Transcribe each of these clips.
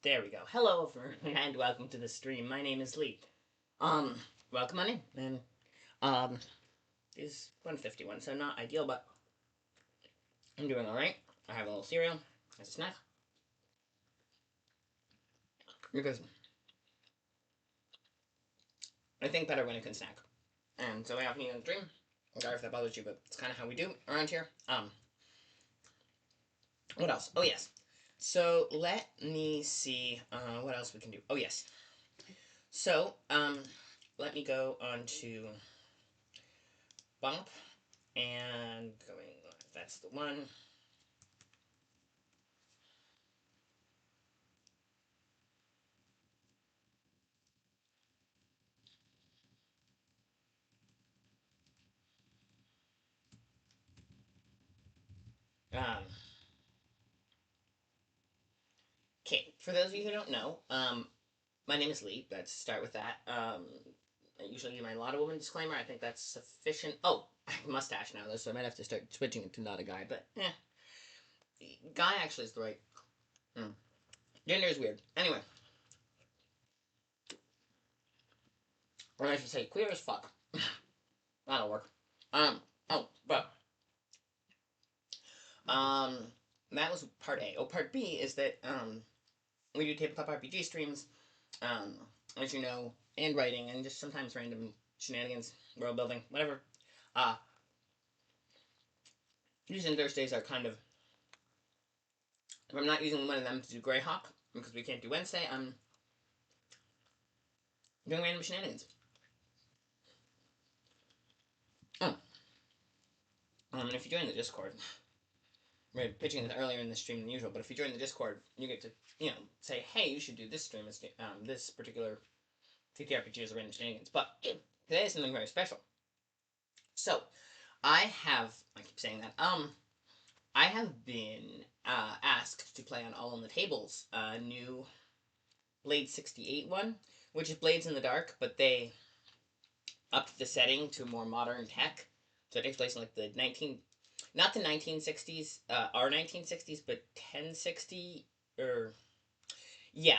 there we go. Hello, everyone, and welcome to the stream. My name is Lee. Um, welcome on in. And, um, is 151, so not ideal, but I'm doing alright. I have a little cereal as a snack. Because I think better when I can snack. And so I have me on the stream. Sorry if that bothers you, but it's kind of how we do around here. What else? Oh, yes. So, let me see, what else we can do. Oh, yes. So, let me go on to bump and going, that's the one. Um, okay, for those of you who don't know, my name is Lee. Let's start with that. I usually do my lot of woman disclaimer. I think that's sufficient. Oh, I have a mustache now, though, so I might have to start switching it to not a guy, but guy actually is the right. Hmm. Gender is weird. Anyway, or I should say queer as fuck. That'll work. But um, that was part A. Oh, part B is that we do tabletop RPG streams, um, as you know, and writing, and just sometimes random shenanigans, world building, whatever. Uh, Tuesdays and Thursdays are kind of. If I'm not using one of them to do Greyhawk, because we can't do Wednesday, I'm doing random shenanigans. Oh, and if you join the Discord, we're pitching this earlier in the stream than usual, but if you join the Discord, you get to, say, hey, you should do this stream as this particular TTRPG as a random shenanigans. But today is something very special. So, I keep saying that, I have been asked to play on All on the Tables, new Blade 68 one, which is Blades in the Dark, but they upped the setting to more modern tech. So it takes place in like the not the 1960s, our 1960s, but 1060 or yeah,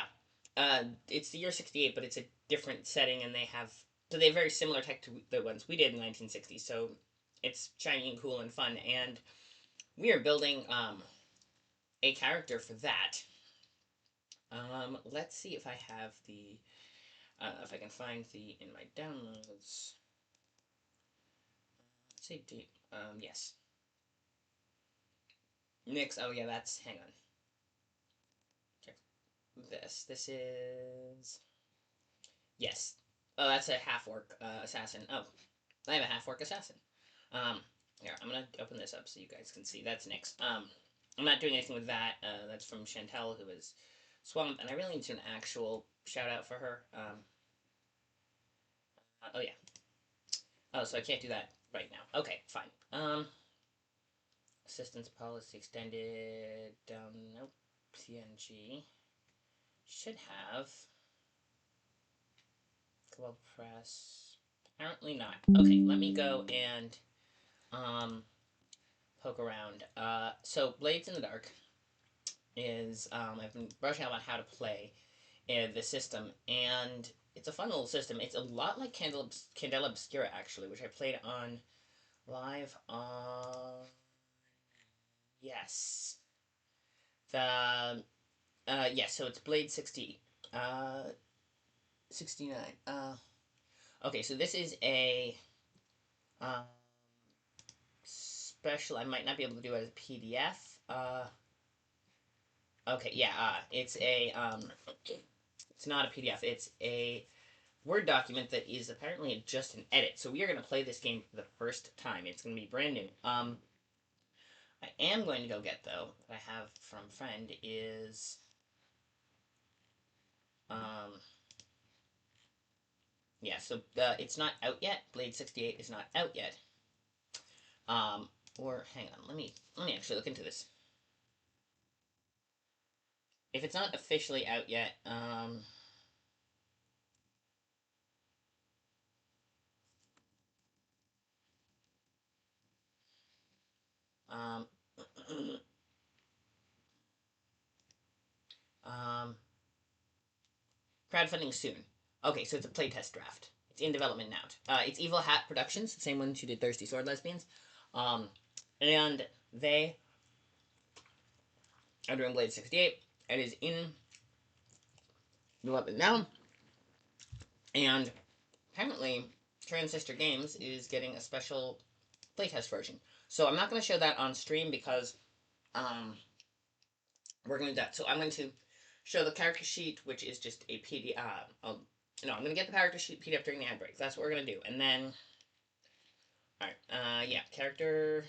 it's the year 68, but it's a different setting, and they have very similar tech to the ones we did in the 1960s. So it's shiny and cool and fun, and we are building a character for that. Let's see if I have if I can find in my downloads. Let's say date. Yes. Nix. Oh yeah, hang on. Check this. This is, yes. Oh, that's a half orc assassin. Oh, I have a half orc assassin. Um, Here, I'm gonna open this up so you guys can see. That's Nix. I'm not doing anything with that. That's from Chantel, who is Swamp, and I really need to do an actual shout out for her. Oh yeah. Oh, so I can't do that right now. Okay, fine. Assistance policy extended down. Nope. PNG should have Glove Press. Apparently not. Okay, let me go and poke around. So Blades in the Dark is I've been brushing up on how to play the system, and it's a fun little system. It's a lot like Candela Obscura, actually, which I played on live on, yes, the yes. So it's Blade 69. Okay, so this is a um, special. I might not be able to do it as a PDF. Okay, yeah. It's not a PDF. It's a Word document that is apparently just an edit. So we are going to play this game for the first time. It's going to be brand new. I am going to go get, though, what I have from friend is um yeah. So it's not out yet. Blade 68 is not out yet. Or hang on. Let me actually look into this. If it's not officially out yet, um, um, Crowdfunding soon. Okay, so it's a playtest draft. It's in development now. It's Evil Hat Productions, the same ones who did Thirsty Sword Lesbians. Um, and they are doing Blade 68. It is in development now. And apparently, Transistor Games is getting a special playtest version. So I'm not going to show that on stream because we're going to do that. So I'm going to show the character sheet, which is just a PDF. No, I'm going to get the character sheet PDF during the ad break. That's what we're going to do. And then, alright, yeah, character.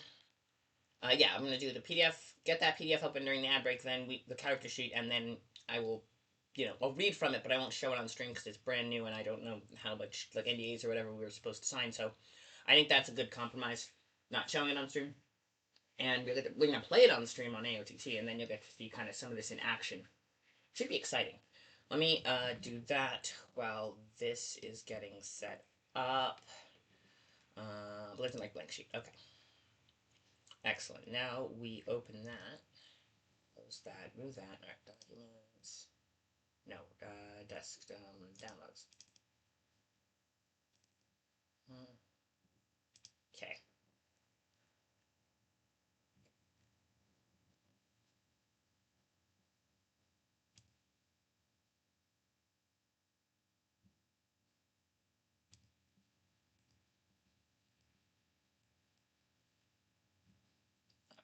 Yeah, I'm going to do the PDF, get that PDF open during the ad break, then the character sheet, and then I will, I'll read from it, but I won't show it on stream because it's brand new and I don't know how much, like, NDAs or whatever we were supposed to sign. So I think that's a good compromise, not showing it on stream. And we're going to play it on stream on AOTT, and then you'll get to see kind of some of this in action. Should be exciting. Let me do that while this is getting set up. Let's like blank sheet. Okay. Excellent. Now we open that. Close that. Move that. All right. Documents. No. Desk. Downloads. Okay.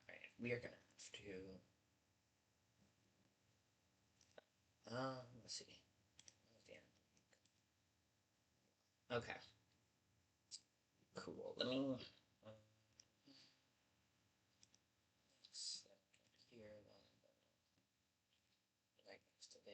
Alright, we are gonna have to let's see. Okay. Cool. Let me here right next to there.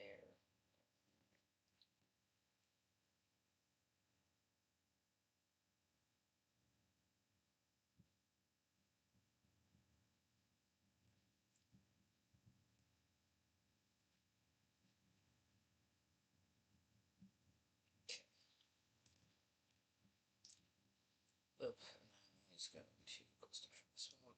Oop. Let's go to cool stuff from this one.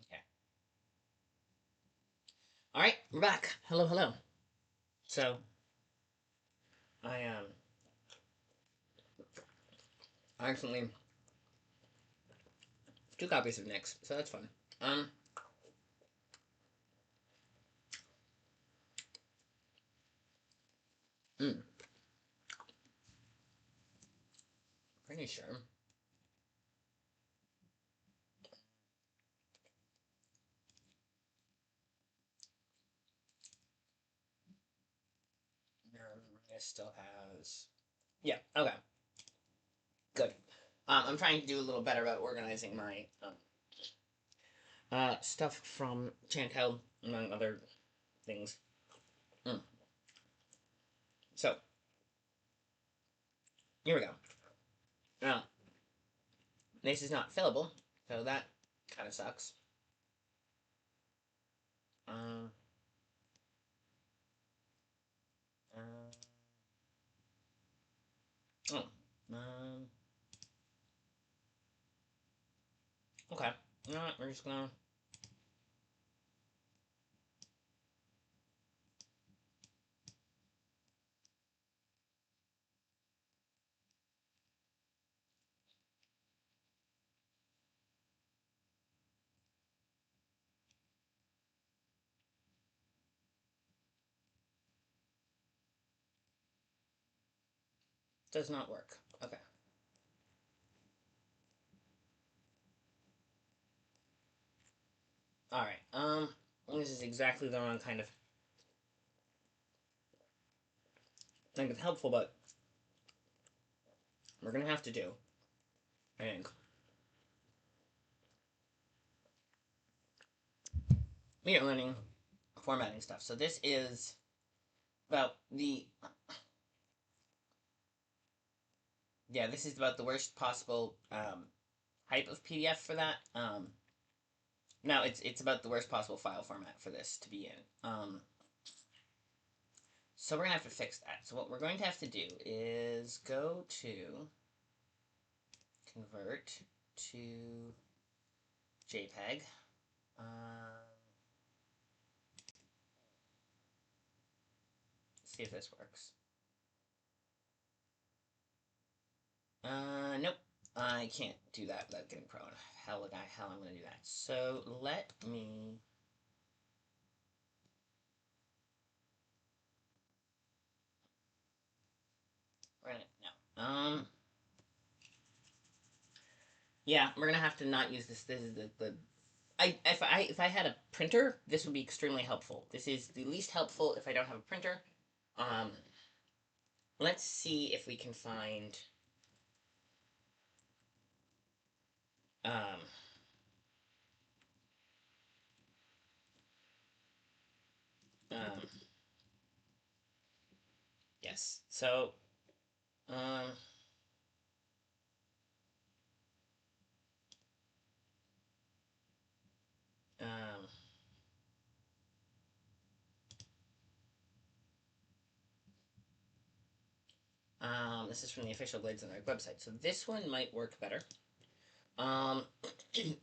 Okay. Alright, we're back. Hello, hello. So I accidentally 2 copies of Nyx, so that's fun. Mm, pretty sure. It still has. Yeah. Okay. Good. I'm trying to do a little better about organizing my stuff from Chantel, among other things. Mm. So here we go. Now this is not fillable, so that kind of sucks. Um. Oh. Okay. You know what? We're just gonna. Does not work. Okay. All right. This is exactly the wrong kind of. I think it's helpful, but we're gonna have to do. I think. We are learning formatting stuff. So this is about the. Yeah, this is about the worst possible type of PDF for that. No, it's about the worst possible file format for this to be in. So we're going to have to fix that. So what we're going to have to do is go to convert to JPEG. See if this works. Nope. I can't do that without getting prone. Hell I'm gonna do that. So let me. No. Yeah, we're gonna have to not use this. This is the. If I had a printer, this would be extremely helpful. This is the least helpful if I don't have a printer. Um, let's see if we can find. Um, um, yes. So, um, um, this is from the official Blades and Dark website. So this one might work better.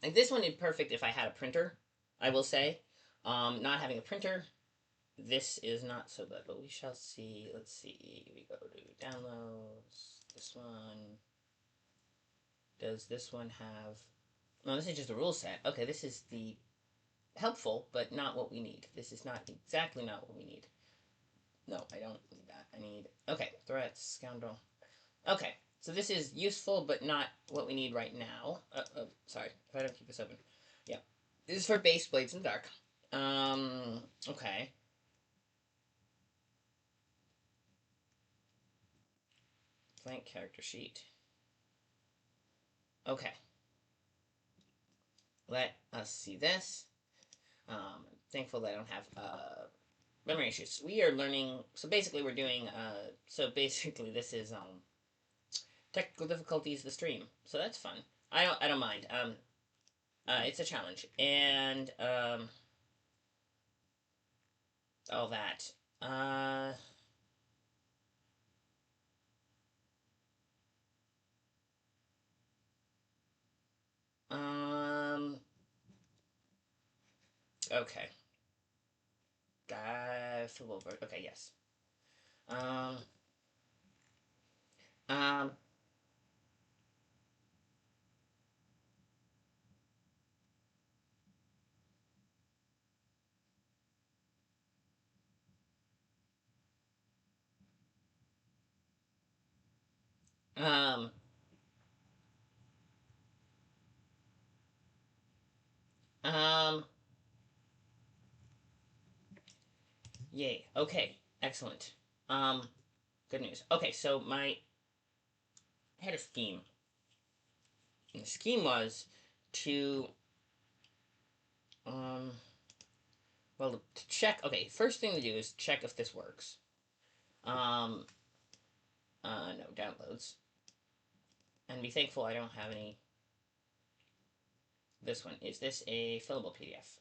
Like this one is perfect if I had a printer, I will say. Not having a printer, this is not so good, but we shall see. Let's see. We go to downloads. This one. Does this one have... No, this is just a rule set. Okay, this is the helpful, but not what we need. This is not exactly not what we need. No, I don't need that. I need... Okay, threats, scoundrel. Okay, so this is useful, but not what we need right now. Sorry, if I don't keep this open. Yeah. This is for base Blades in the Dark. Okay. Blank character sheet. Okay. Let us see this. Thankful that I don't have, memory issues. We are learning, so basically we're doing, this is, technical difficulties, the stream. So that's fun. I don't mind. It's a challenge. And, all that. Okay. Football bird. Okay, yes. Um, um, um, um, yay. Okay, excellent. Good news. Okay, so I had a scheme. And the scheme was to, um, well, to check. Okay, first thing to do is check if this works. Um, no downloads. And be thankful I don't have any. This one. Is this a fillable PDF?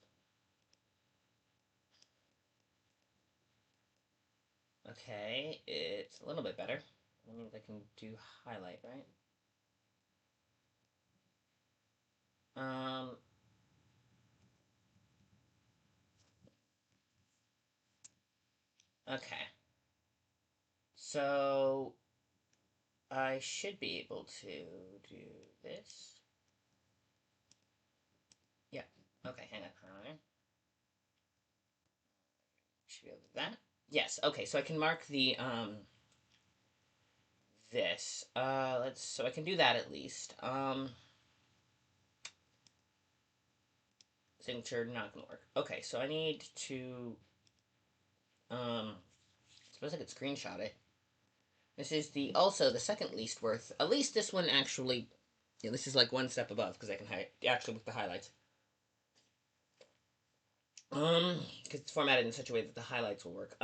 Okay, it's a little bit better. That means I can do highlight, right? Okay. So, I should be able to do this. Yeah. Okay, hang on. Should be able to do that. Yes, okay, so I can mark the, this. So I can do that at least. Signature, not gonna work. Okay, so I need to, suppose I could screenshot it. This is also the second least worth. At least this one actually, yeah, this is like one step above, because I can actually with the highlights. Because it's formatted in such a way that the highlights will work.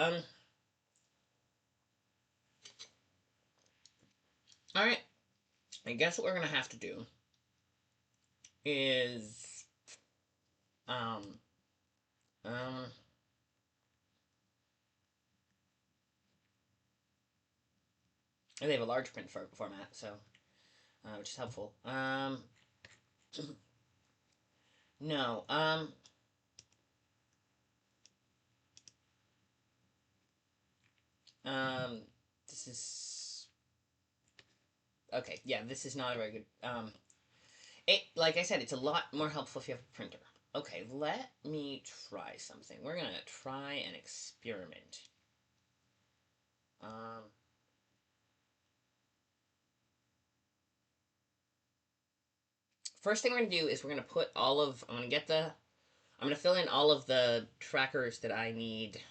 Alright. I guess what we're gonna have to do is, um, they have a large print format, so which is helpful. No. Um, this is okay. Yeah, this is not a very good. It like I said, it's a lot more helpful if you have a printer. Okay, let me try something. We're gonna try an experiment. Um, First thing we're gonna do is we're gonna put all of. I'm gonna fill in all of the trackers that I need.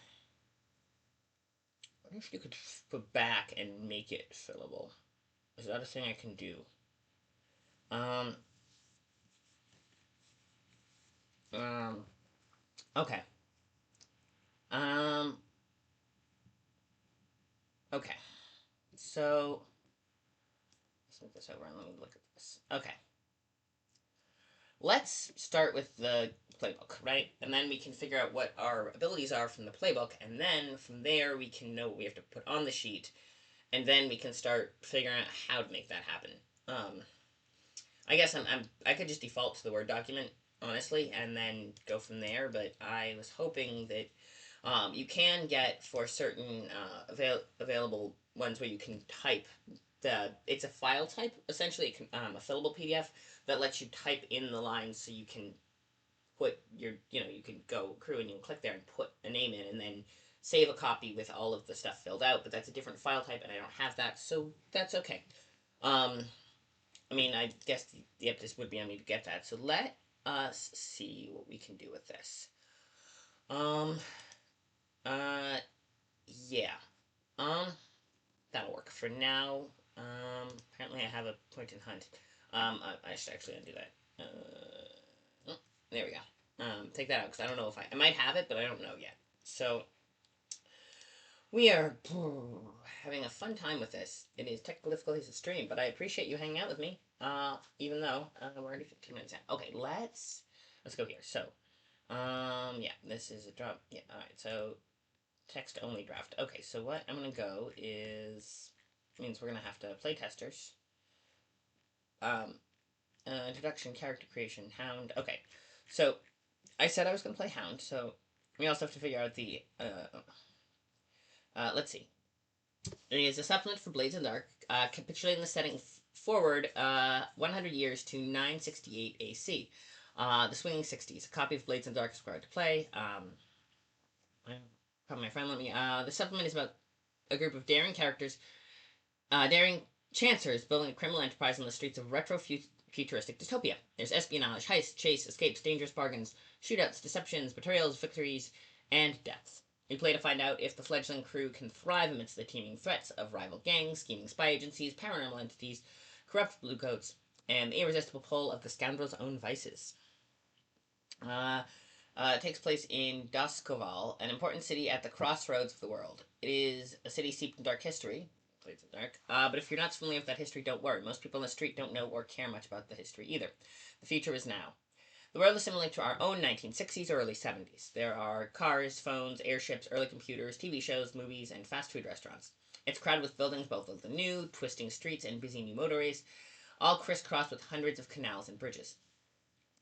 I wonder if you could put back and make it fillable. Is that a thing I can do? Um. Um. Okay. Um. Okay. So let's move this over and let me look at this. Okay. Let's start with the playbook, right? And then we can figure out what our abilities are from the playbook, and then from there we can know what we have to put on the sheet, and then we can start figuring out how to make that happen. Um, I guess I could just default to the Word document, honestly, and then go from there. But I was hoping that you can get for certain available ones where you can type it's a file type essentially a fillable PDF that lets you type in the lines so you can put your you can go crew and you can click there and put a name in and then save a copy with all of the stuff filled out. But that's a different file type and I don't have that, so that's okay. I mean, I guess the impetus would be on me to get that. So let us see what we can do with this. Um. Uh. Yeah. Um. That'll work for now. Apparently I have a point in hunt. I should actually undo that. Oh, there we go. Take that out because I don't know if I might have it, but I don't know yet. So we are having a fun time with this. It is technical difficulties to stream, but I appreciate you hanging out with me. Even though we're already 15 minutes in. Okay, let's go here. So, yeah, this is a drop. Yeah, all right. So text only draft. Okay, so what I'm gonna go is means we're gonna have to play testers. Um, Introduction, character creation, Hound. Okay, so I said I was gonna play Hound, so we also have to figure out the. Let's see. It is a supplement for Blades in the Dark, capitulating the setting forward 100 years to 968 AC. The Swinging 60s. A copy of Blades in the Dark is required to play. Probably my friend let me. The supplement is about a group of daring characters, daring chancers building a criminal enterprise on the streets of retro-futuristic dystopia. There's espionage, heist, chase, escapes, dangerous bargains, shootouts, deceptions, betrayals, victories, and deaths. We play to find out if the fledgling crew can thrive amidst the teeming threats of rival gangs, scheming spy agencies, paranormal entities, corrupt bluecoats, and the irresistible pull of the scoundrel's own vices. It takes place in Doskoval, an important city at the crossroads of the world. It is a city steeped in dark history. Blades in the Dark. But if you're not familiar with that history, don't worry. Most people on the street don't know or care much about the history either. The future is now. The world is similar to our own 1960s or early 70s. There are cars, phones, airships, early computers, TV shows, movies, and fast food restaurants. It's crowded with buildings both of the new, twisting streets and busy new motorways, all crisscrossed with hundreds of canals and bridges.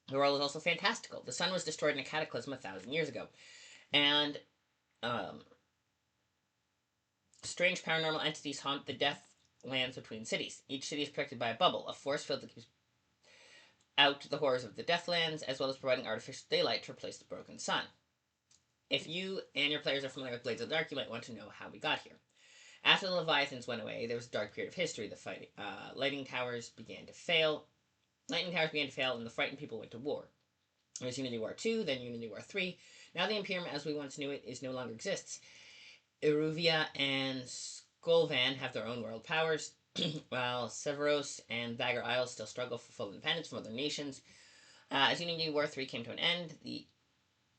The world is also fantastical. The sun was destroyed in a cataclysm 1,000 years ago, and um, strange paranormal entities haunt the death lands between cities. Each city is protected by a bubble, a force field that keeps out the horrors of the Deathlands, as well as providing artificial daylight to replace the broken sun. If you and your players are familiar with Blades of the Dark, you might want to know how we got here. After the Leviathans went away, there was a dark period of history. The lightning towers began to fail. Lightning towers began to fail, and the frightened people went to war. There was Unity War 2, then Unity War 3. Now the Imperium, as we once knew it, is no longer exists. Iruvia and Skolvan have their own world powers, while Severos and Bagger Isles still struggle for full independence from other nations. As Unity War 3 came to an end, the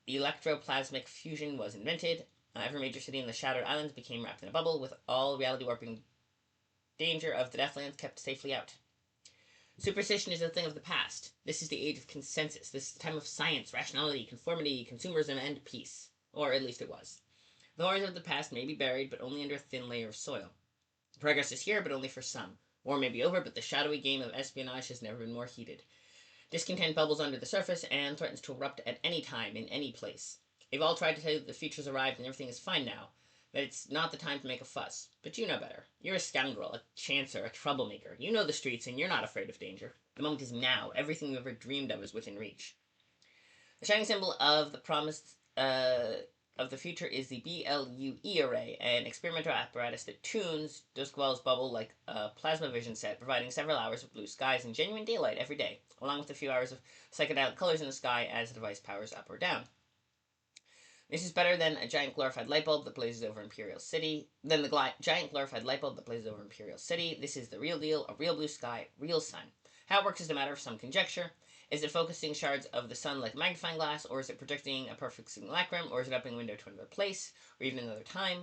electroplasmic fusion was invented. Every major city in the Shattered Islands became wrapped in a bubble, with all reality warping danger of the Deathlands kept safely out. Superstition is a thing of the past. This is the age of consensus. This is the time of science, rationality, conformity, consumerism, and peace. Or at least it was. The horrors of the past may be buried, but only under a thin layer of soil. Progress is here, but only for some. War may be over, but the shadowy game of espionage has never been more heated. Discontent bubbles under the surface and threatens to erupt at any time, in any place. They've all tried to tell you that the future's arrived and everything is fine now, that it's not the time to make a fuss. But you know better. You're a scoundrel, a chancer, a troublemaker. You know the streets, and you're not afraid of danger. The moment is now. Everything you ever dreamed of is within reach. The shining symbol of the promised of the future is the BLUE array, an experimental apparatus that tunes Duskwell's bubble like a plasma vision set, providing several hours of blue skies and genuine daylight every day, along with a few hours of psychedelic colors in the sky as the device powers up or down. This is better than a giant glorified light bulb that blazes over Imperial City. Giant glorified light bulb that blazes over Imperial City. This is the real deal, a real blue sky, real sun. How it works is a matter of some conjecture. Is it focusing shards of the sun like a magnifying glass, or is it projecting a perfect simulacrum, or is it opening a window to another place, or even another time?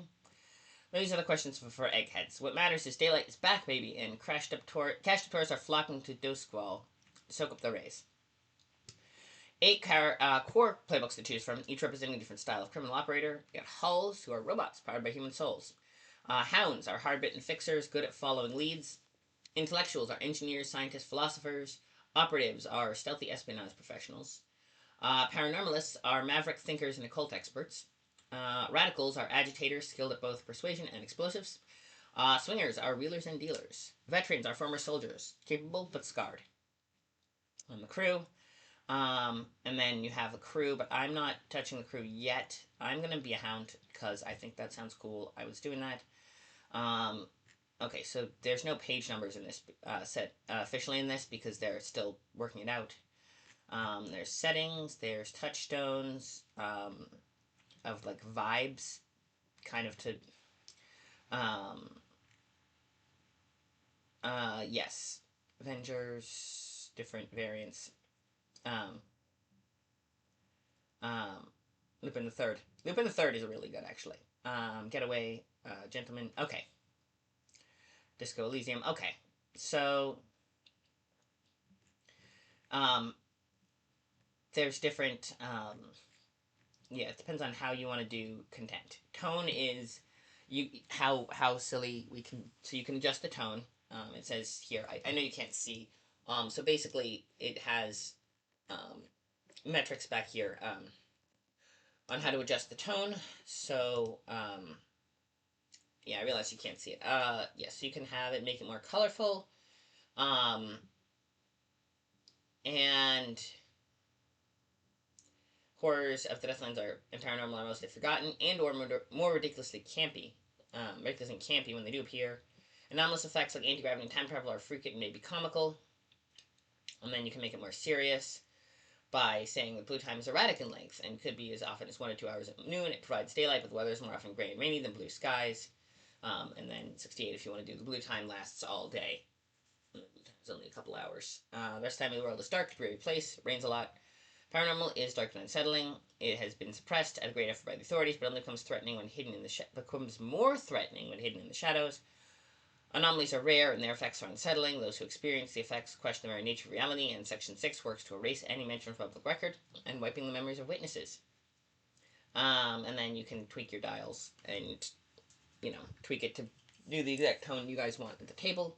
These are the questions for eggheads. What matters is daylight is back, baby, and cashed up tourists are flocking to Doskwall to soak up the rays. 8 core playbooks to choose from, each representing a different style of criminal operator. You got Hulls, who are robots powered by human souls. Hounds are hard-bitten fixers, good at following leads. Intellectuals are engineers, scientists, philosophers. Operatives are stealthy espionage professionals. Paranormalists are maverick thinkers and occult experts. Radicals are agitators, skilled at both persuasion and explosives. Swingers are wheelers and dealers. Veterans are former soldiers, capable but scarred. On the crew. And then you have the crew, but I'm not touching the crew yet. I'm gonna be a hound because I think that sounds cool. I was doing that. Okay, so there's no page numbers in this set officially in this because they're still working it out. There's settings, there's touchstones of like vibes, kind of to. Yes, Avengers, different variants. Um, Lupin the Third. Lupin the Third is really good, actually. Getaway, Gentleman. Okay. Disco Elysium. Okay. So, there's different, yeah, it depends on how you want to do content. Tone is how silly we can, so you can adjust the tone. It says here, I know you can't see. So basically, it has, metrics back here, on how to adjust the tone. So, yeah, I realize you can't see it. Yes, so you can have it, make it more colorful. And horrors of the Deathlands and paranormal are mostly forgotten and or more ridiculously campy. Ridiculous and campy when they do appear. Anomalous effects like anti-gravity and time travel are freaky and maybe comical. And then you can make it more serious by saying that blue time is erratic in length and could be as often as 1 to 2 hours at noon. It provides daylight, but the weather is more often gray and rainy than blue skies. And then 68 if you want to do the blue time lasts all day. It's only a couple hours. The rest of the time in the world is dark, dreary place, rains a lot. Paranormal is dark and unsettling. It has been suppressed at a great effort by the authorities, but only becomes threatening when hidden in the becomes more threatening when hidden in the shadows. Anomalies are rare and their effects are unsettling. Those who experience the effects question the very nature of reality, and Section 6 works to erase any mention of public record and wiping the memories of witnesses. And then you can tweak your dials and, tweak it to do the exact tone you guys want at the table.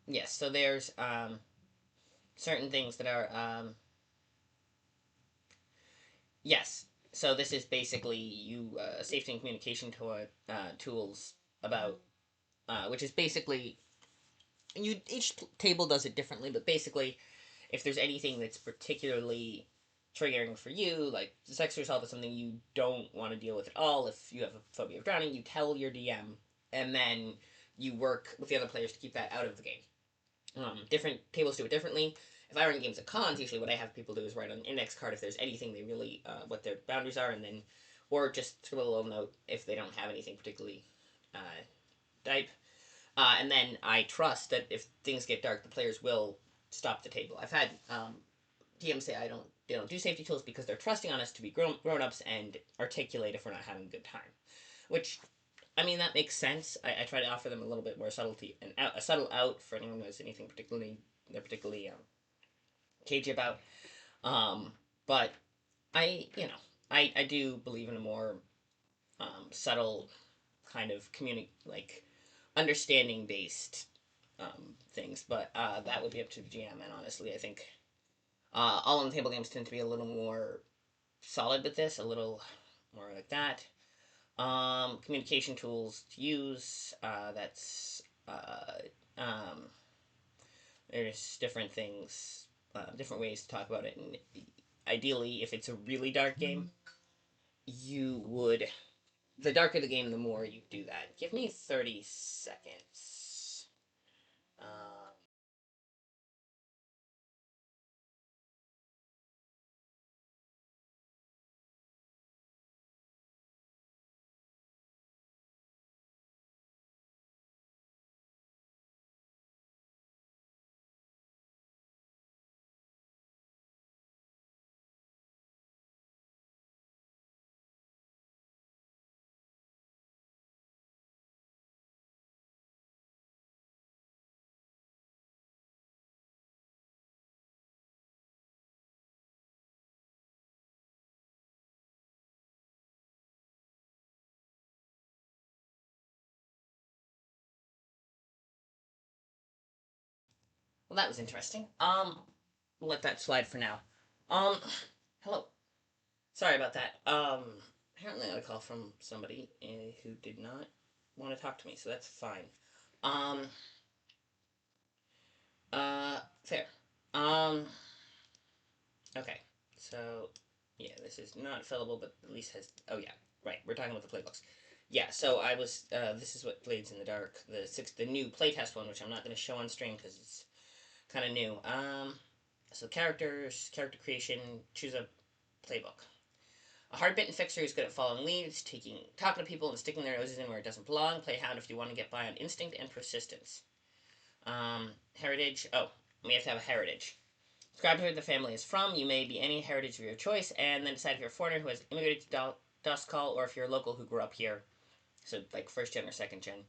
Yes, so there's certain things that are yes. So this is basically you safety and communication tools about which is basically each table does it differently, but basically if there's anything that's particularly triggering for you, like sex yourself is something you don't want to deal with at all. If you have a phobia of drowning, you tell your DM, and then you work with the other players to keep that out of the game. Different tables do it differently. If I run games at cons, usually what I have people do is write on an index card if there's anything they really, what their boundaries are, and then, or just scribble a little note if they don't have anything particularly type. And then I trust that if things get dark, the players will stop the table. I've had DMs say they don't do safety tools because they're trusting on us to be grown-ups and articulate if we're not having a good time. Which, I mean, that makes sense. I try to offer them a little bit more subtlety and a subtle out for anyone who has anything they're particularly cagey about. But I do believe in a more subtle kind of understanding based things, but that would be up to the GM. And honestly, I think all on the table games tend to be a little more solid with this, a little more like that. Communication tools to use. That's um, there's different things, different ways to talk about it, and ideally, if it's a really dark game, you would the darker the game, the more you do that. Give me 30 seconds. Well, that was interesting. We'll let that slide for now. Um, hello. Sorry about that. Apparently I got a call from somebody who did not want to talk to me, so that's fine. Um, fair. Um, okay. So, yeah, this is not fillable, but at least has. Oh yeah, right. We're talking about the playbooks. Yeah. So I was. This is what Blades in the Dark, the new playtest one, which I'm not going to show on stream because it's kind of new. So characters, character creation. Choose a playbook. A hard-bitten fixer who's good at following leads, talking to people, and sticking their noses in where it doesn't belong. Play Hound if you want to get by on instinct and persistence. Heritage. Oh, we have to have a heritage. Describe where the family is from. You may be any heritage of your choice, and then decide if you're a foreigner who has immigrated to Duskull, or if you're a local who grew up here. So, like, first gen or second gen.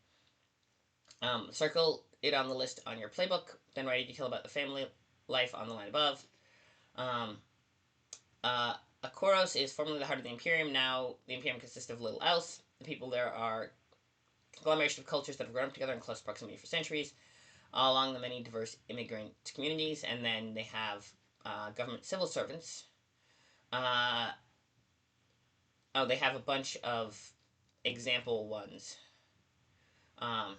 Circle it on the list on your playbook, then write a detail about the family life on the line above. Um, uh, Akoros is formerly the heart of the Imperium. Now, the Imperium consists of little else. The people there are conglomeration of cultures that have grown up together in close proximity for centuries, along the many diverse immigrant communities. And then they have government civil servants. They have a bunch of example ones. Um,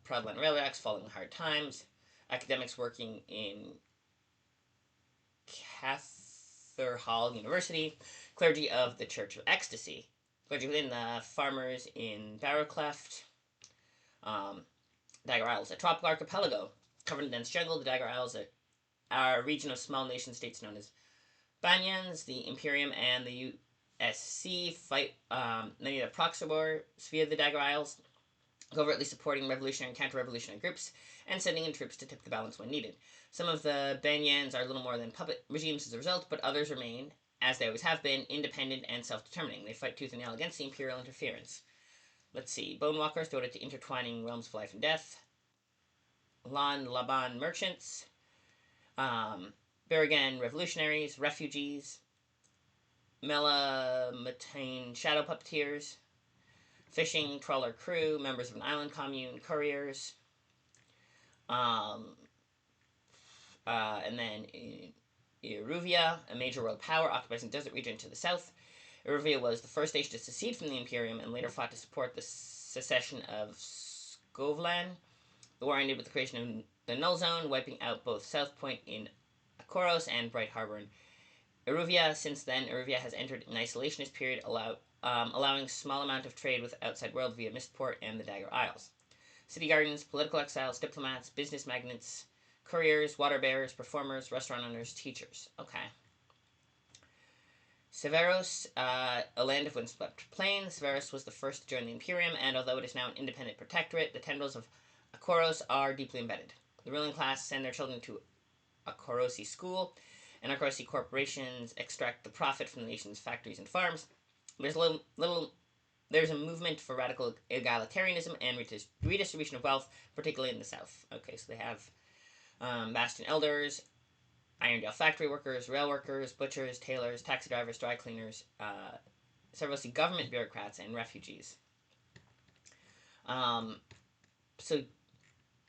Proudland Railroads, Following Hard Times, academics working in Cather Hall University, clergy of the Church of Ecstasy, clergy within the farmers in Barrowcleft, um, Dagger Isles, a tropical archipelago covered in dense jungle. The Dagger Isles are a region of small nation states known as Banyans. The Imperium and the USC fight many of the Proximor via the Dagger Isles, covertly supporting revolutionary and counter-revolutionary groups, and sending in troops to tip the balance when needed. Some of the Banyans are little more than puppet regimes as a result, but others remain, as they always have been, independent and self-determining. They fight tooth and nail against the imperial interference. Let's see. Bonewalkers devoted to intertwining realms of life and death. Lan Laban merchants. Berrigan revolutionaries. Refugees. Melamatane shadow puppeteers. Fishing trawler crew. Members of an island commune. Couriers. Um, and then Iruvia, a major world power, occupies a desert region to the south. Iruvia was the first nation to secede from the Imperium and later fought to support the secession of Skovlan. The war ended with the creation of the Null Zone, wiping out both South Point in Akoros and Bright Harbor in Iruvia. Since then, Iruvia has entered an isolationist period, allowing small amount of trade with the outside world via Mistport and the Dagger Isles. City gardens, political exiles, diplomats, business magnates, couriers, water bearers, performers, restaurant owners, teachers. Okay. Severos, a land of windswept plains. Severos was the first to join the Imperium, and although it is now an independent protectorate, the tendrils of Akoros are deeply embedded. The ruling class send their children to Akorosi school, and Akorosi corporations extract the profit from the nation's factories and farms. There's there's a movement for radical egalitarianism and redistribution of wealth, particularly in the south. Okay, so they have Bastion Elders, Irondale factory workers, rail workers, butchers, tailors, taxi drivers, dry cleaners, several government bureaucrats, and refugees. Um, so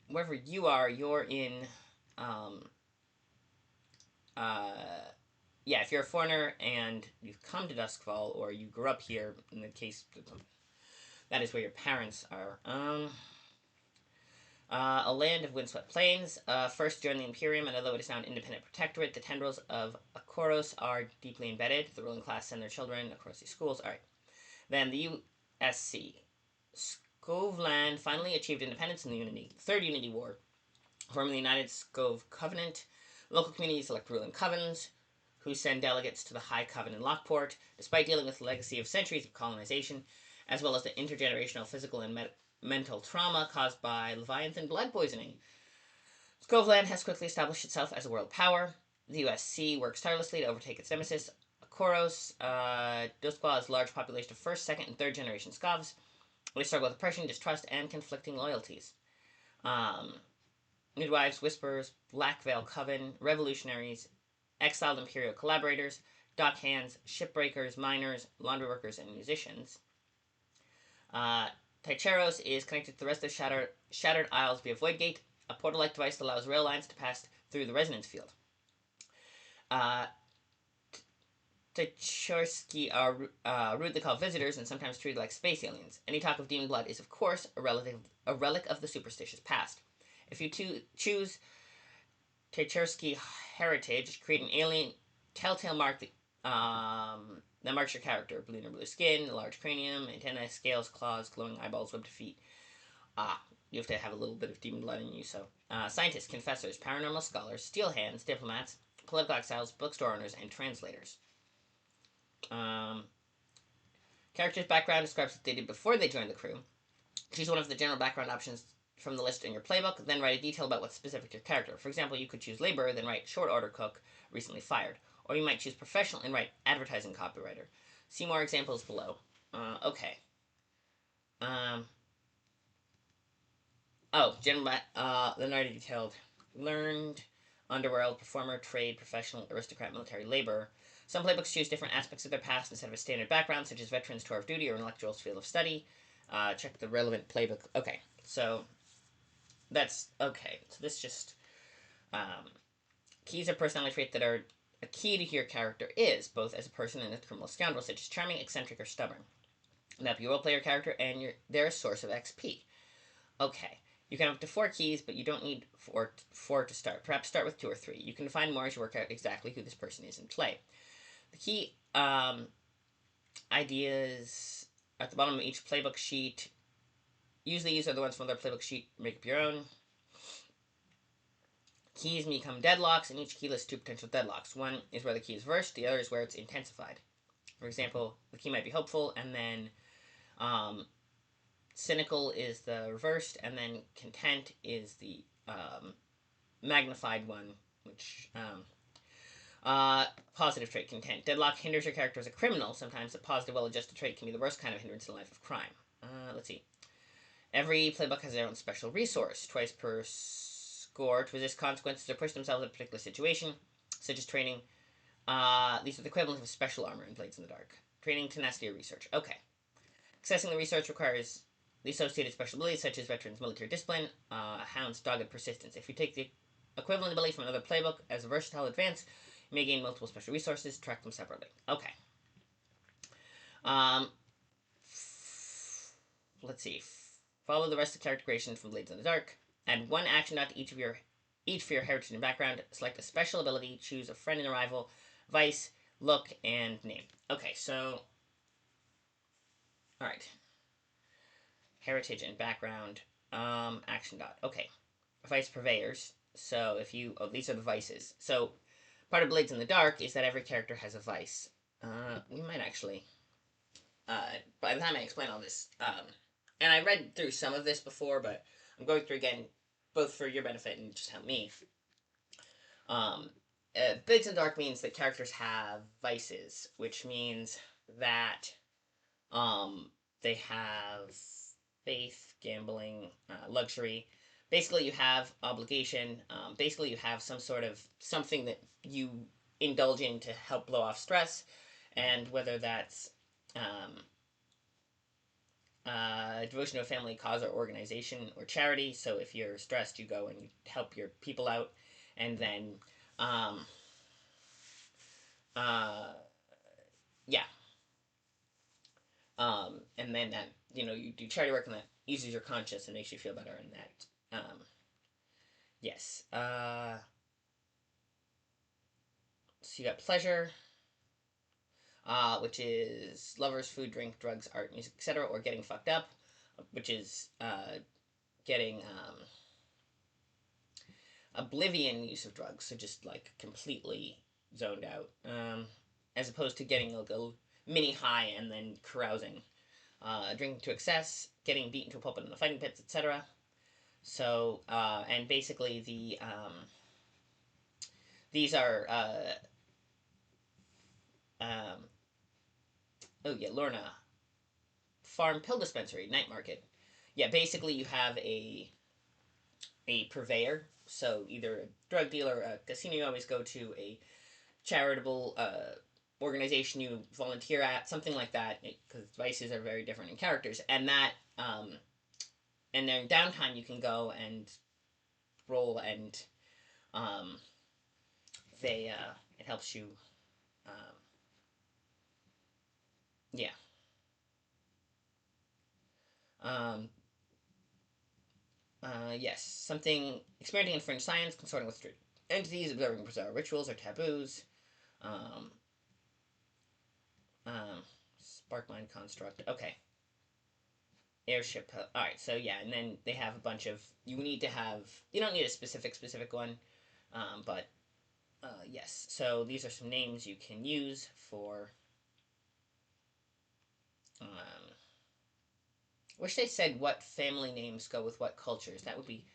wherever you are, you're in. Um, uh, yeah, if you're a foreigner and you've come to Duskfall, or you grew up here, in the case that is where your parents are. A land of windswept plains. First during the Imperium, and although it is now an independent protectorate, the tendrils of Akoros are deeply embedded. The ruling class send their children across these schools. All right. Then the USC. Skovland finally achieved independence in the Third Unity War, forming the United Skov Covenant. Local communities elect ruling covens, who send delegates to the High Coven in Lockport, despite dealing with the legacy of centuries of colonization, as well as the intergenerational physical and mental trauma caused by Leviathan blood poisoning. Skovland has quickly established itself as a world power. The USC works tirelessly to overtake its nemesis, Koros. Duskfall has a large population of first, second, and third generation Skovs. They struggle with oppression, distrust, and conflicting loyalties. Um, Midwives, Whisperers, Black Veil Coven, Revolutionaries, exiled Imperial collaborators, dockhands, shipbreakers, miners, laundry workers, and musicians. Uh, Tycheros is connected to the rest of the Shattered Isles via Voidgate, a portal-like device that allows rail lines to pass through the resonance field. Tychersky are rudely called visitors and sometimes treated like space aliens. Any talk of demon blood is, of course, a relic of the superstitious past. If you choose Tychersky heritage, create an alien telltale mark that marks your character. Blue or blue skin, large cranium, antennae, scales, claws, glowing eyeballs, webbed feet. You have to have a little bit of demon blood in you, so. Scientists, confessors, paranormal scholars, steel hands, diplomats, political exiles, bookstore owners, and translators. Character's background describes what they did before they joined the crew. Choose one of the general background options from the list in your playbook, then write a detail about what's specific to your character. For example, you could choose laborer, then write short order cook, recently fired. Or you might choose professional and write advertising copywriter. See more examples below. Okay. General, then already detailed. Learned, underworld, performer, trade, professional, aristocrat, military, laborer. Some playbooks choose different aspects of their past instead of a standard background, such as veterans, tour of duty, or intellectual's field of study. Check the relevant playbook. Okay, so that's okay. So this just keys of personality trait that are a key to your character is both as a person and as a criminal scoundrel, such as charming, eccentric, or stubborn. That you will play your character and they're a source of XP. Okay. You can have up to 4 keys, but you don't need four to start. Perhaps start with 2 or 3. You can find more as you work out exactly who this person is in play. The key ideas at the bottom of each playbook sheet. Use these are the ones from their playbook sheet. Make up your own. Keys become deadlocks, and each key lists 2 potential deadlocks. One is where the key is versed, the other is where it's intensified. For example, the key might be hopeful, and then cynical is the reversed, and then content is the magnified one, which positive trait, content. Deadlock hinders your character as a criminal. Sometimes a positive, well-adjusted trait can be the worst kind of hindrance in the life of crime. Let's see. Every playbook has their own special resource. Twice per score to resist consequences or push themselves in a particular situation, such as training. These are the equivalent of special armor in Blades in the Dark. Training, tenacity, or research. Okay. Accessing the research requires the associated special abilities such as veterans' military discipline, hound's dogged persistence. If you take the equivalent ability from another playbook as a versatile advance, you may gain multiple special resources. Track them separately. Okay. Let's see. Follow the rest of the character creation from Blades in the Dark. Add 1 action dot to each for your heritage and background. Select a special ability. Choose a friend and a rival, vice, look, and name. Okay, so. Alright. Heritage and background. Action dot. Okay. Vice purveyors. So if you. Oh, these are the vices. So part of Blades in the Dark is that every character has a vice. We might actually. By the time I explain all this, and I read through some of this before, but I'm going through again, both for your benefit and just help me. Blades in the Dark means that characters have vices, which means that they have faith, gambling, luxury, basically you have obligation. Basically you have some sort of something that you indulge in to help blow off stress, and whether that's um, devotion to a family, cause, or organization, or charity. So if you're stressed, you go and you help your people out, and then um, uh, yeah, and then that, you do charity work, and that eases your conscience and makes you feel better, and that yes. So you got pleasure, which is lovers, food, drink, drugs, art, music, etc., or getting fucked up, which is getting oblivion use of drugs, so just like completely zoned out, as opposed to getting like a mini high and then carousing, drinking to excess, getting beaten to a pulp in the fighting pits, etc. So, and basically these are um, oh yeah, Lorna Farm Pill Dispensary Night Market. Yeah, basically you have a purveyor, so either a drug dealer, a casino you always go to, a charitable organization you volunteer at, something like that, because vices are very different in characters, and that and then downtime you can go and roll, and um, they it helps you, um, yeah. Um, yes, something experimenting in fringe science, consorting with strict entities, observing bizarre rituals or taboos. Um, Spark mind construct. Okay, airship. All right, so yeah, and then they have a bunch of. You need to have. You don't need a specific one, but yes. So these are some names you can use for. Wish they said what family names go with what cultures. That would be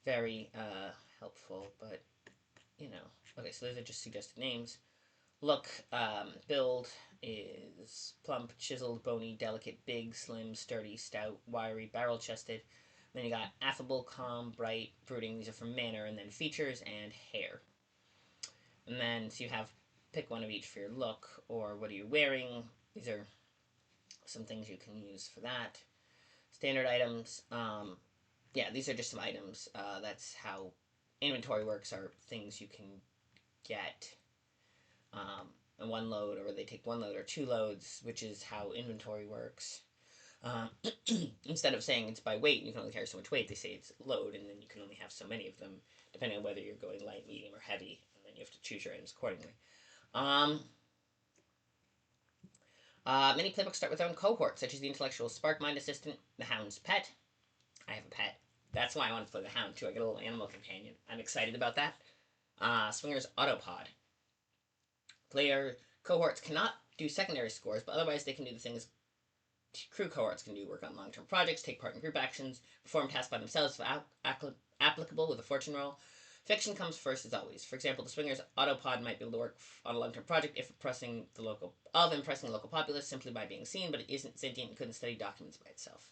very helpful. But okay. So those are just suggested names. Look, build is plump, chiseled, bony, delicate, big, slim, sturdy, stout, wiry, barrel chested. Then you got affable, calm, bright, brooding. These are for manner, and then features and hair. And then so you have pick one of each for your look, or what are you wearing. These are some things you can use for that. Standard items. Yeah, these are just some items. That's how inventory works. Are things you can get in one load, or they take one load or two loads, which is how inventory works. Um, Instead of saying it's by weight, you can only carry so much weight. They say it's load, and then you can only have so many of them, depending on whether you're going light, medium, or heavy, and then you have to choose your items accordingly. Um, Many playbooks start with their own cohort, such as the intellectual spark mind assistant, the hound's pet. I have a pet. That's why I wanted to play the hound too. I get a little animal companion. I'm excited about that. Swinger's autopod. Player cohorts cannot do secondary scores, but otherwise they can do the things crew cohorts can do: work on long-term projects, take part in group actions, perform tasks by themselves if applicable with a fortune roll. Fiction comes first as always. For example, the Swingers Autopod might be able to work on a long-term project if impressing the local populace simply by being seen, but it isn't sentient and couldn't study documents by itself.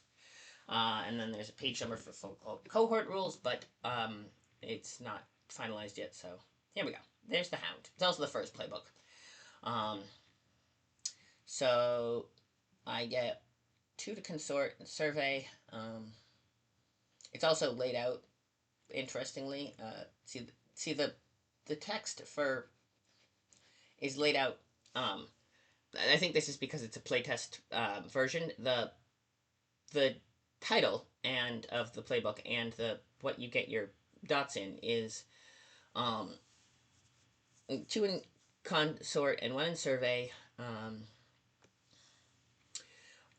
And then there's a page number for so-called cohort rules, but it's not finalized yet. So here we go. There's the Hound. It's also the first playbook. Um, so I get 2 to consort and survey. It's also laid out interestingly. See the text for is laid out. I think this is because it's a playtest version. The title and of the playbook and the what you get your dots in is 2 in consort and 1 in survey.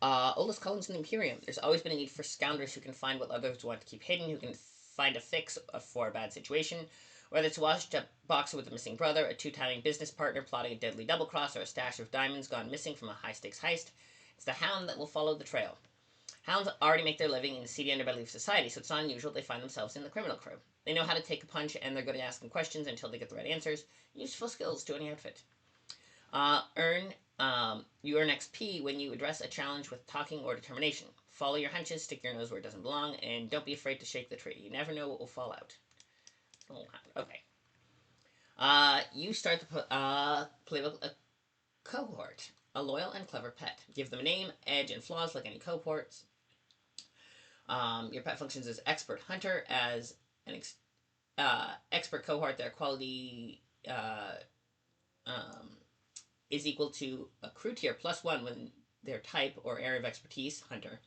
Oldest Collins in the Imperium. There's always been a need for scoundrels who can find what others want to keep hidden, who can find a fix for a bad situation. Whether it's a washed up boxer with a missing brother, a two-timing business partner plotting a deadly double cross, or a stash of diamonds gone missing from a high stakes heist, it's the hound that will follow the trail. Hounds already make their living in seedy underbelly of society, so it's not unusual they find themselves in the criminal crew. They know how to take a punch, and they're good at asking questions until they get the right answers. Useful skills to any outfit. You earn XP when you address a challenge with talking or determination. Follow your hunches, stick your nose where it doesn't belong, and don't be afraid to shake the tree. You never know what will fall out. Oh, okay. You start the play with a cohort, a loyal and clever pet. Give them a name, edge, and flaws like any cohorts. Your pet functions as expert hunter, as an expert cohort. Their quality um, is equal to a crew tier +1 when their type or area of expertise, hunter,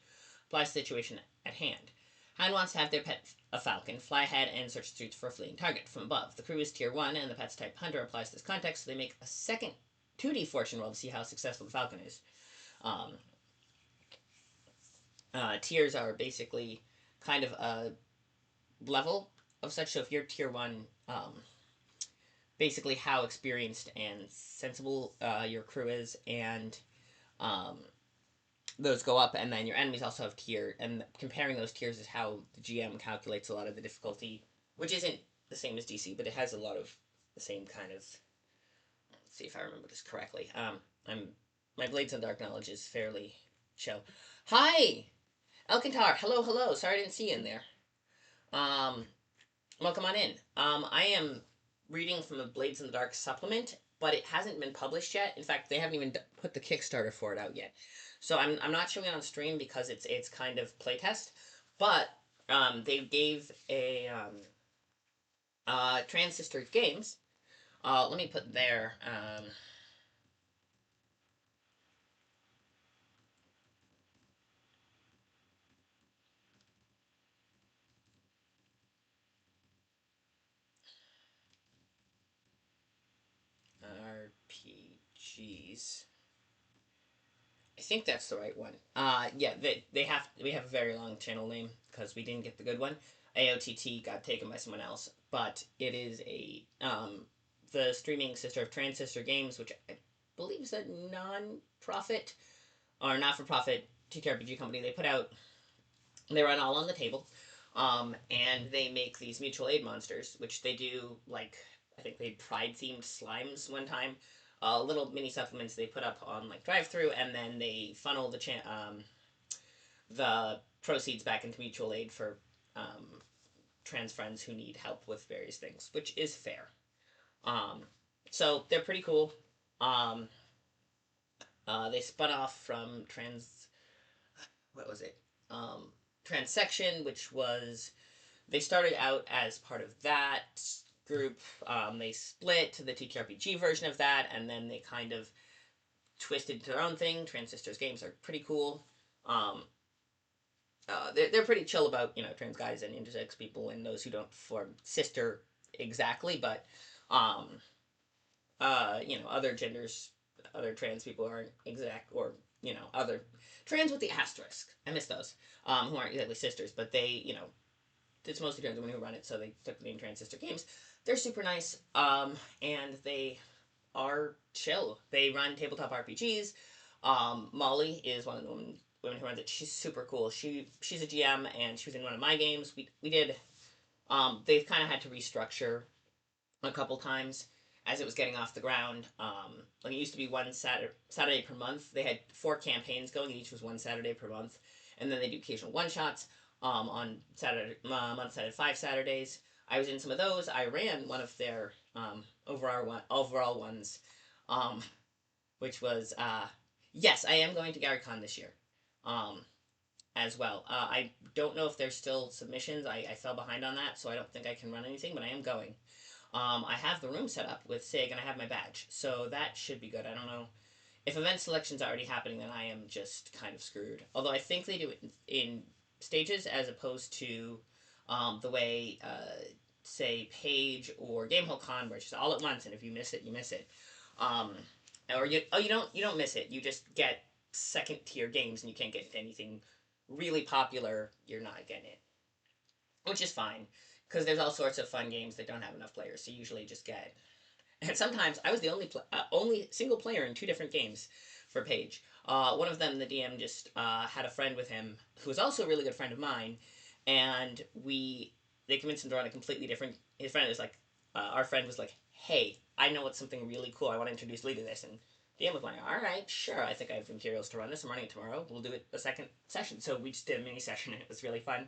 applies to the situation at hand. Hound wants to have their pet a falcon, fly ahead and search the streets for a fleeing target from above. The crew is tier 1 and the pet's type hunter applies to this context, so they make a second 2D fortune roll to see how successful the falcon is. Um, Tiers are basically kind of a level of such, so if you're tier 1, basically how experienced and sensible your crew is, and um, those go up, and then your enemies also have tier, and comparing those tiers is how the GM calculates a lot of the difficulty, which isn't the same as DC, but it has a lot of the same kind of. Let's see if I remember this correctly. I'm my Blades in Dark knowledge is fairly chill. Hi, Elkintar. Hello, hello. Sorry I didn't see you in there. Um, Welcome on in. I am reading from a Blades in the Dark supplement, but it hasn't been published yet. In fact, they haven't even put the Kickstarter for it out yet. So I'm not showing it on stream because it's kind of playtest. But they gave a Transistor Games. Let me put their RPGs. I think that's the right one. Yeah, we have a very long channel name because we didn't get the good one. AOTT got taken by someone else, but it is a the streaming sister of Transistor Games, which I believe is a non-profit or not-for-profit TTRPG company. They run All on the Table, and they make these mutual aid monsters, which they do like I think they Pride themed slimes one time, little mini supplements they put up on like drive through, and then they funnel the proceeds back into mutual aid for trans friends who need help with various things, which is fair. Um, so they're pretty cool. Um, they spun off from what was it? Transection, which was they started out as part of that group. They split to the TTRPG version of that, and then they kind of twisted to their own thing. Transistors games are pretty cool. They're pretty chill about trans guys and intersex people and those who don't form sister exactly, but other genders, other trans people aren't exact, or other trans with the asterisk. I miss those. Who aren't exactly sisters, but they it's mostly trans women who run it, so they took the name Transistor Games. They're super nice, and they are chill. They run tabletop RPGs. Molly is one of the women who runs it. She's super cool. She's a GM, and she was in one of my games. We did. They've kind of had to restructure a couple times as it was getting off the ground. Like it used to be one Saturday per month. They had 4 campaigns going. Each was one Saturday per month, and then they do occasional one shots. On Saturday months that had 5 Saturdays. I was in some of those. I ran one of their overall ones, which was yes, I am going to GaryCon this year, as well. I don't know if there's still submissions. I fell behind on that, so I don't think I can run anything, but I am going. I have the room set up with SIG, and I have my badge, so that should be good. I don't know. If event selection's already happening, then I am just kind of screwed. Although I think they do it in stages as opposed to the way, say, Page or Gamehole Con, where it's just all at once, and if you miss it, you miss it. Or you don't miss it. You just get second tier games, and you can't get anything really popular. You're not getting it, which is fine because there's all sorts of fun games that don't have enough players. So you usually just get. And sometimes I was the only single player in 2 different games for Page. One of them, the DM just had a friend with him who was also a really good friend of mine, and they convinced him to run a completely different. His friend was like, our friend was like, "Hey, I know what's something really cool. I want to introduce Lee to this," and DM was like, all right, sure, I think I have materials to run this. I'm running it tomorrow. We'll do it a second session. So we just did a mini session, and it was really fun.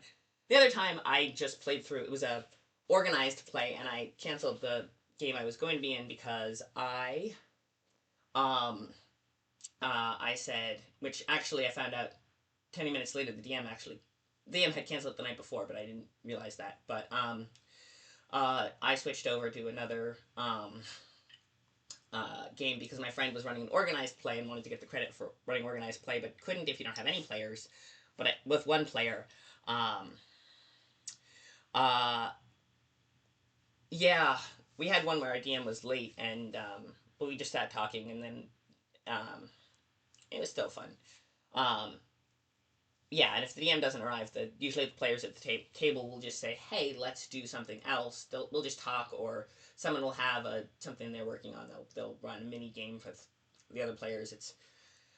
The other time, I just played through. It was a organized play, and I canceled the game I was going to be in because um, I said, which actually I found out 10 minutes later, the DM had canceled it the night before, but I didn't realize that. But I switched over to another game because my friend was running an organized play and wanted to get the credit for running organized play, but couldn't if you don't have any players. But with one player, um, uh, yeah, we had one where our DM was late, and but we just sat talking, and then um, it was still fun. Um, yeah, and if the DM doesn't arrive, usually the players at the table will just say, "Hey, let's do something else." We'll just talk, or someone will have something they're working on. They'll run a mini game for the other players. It's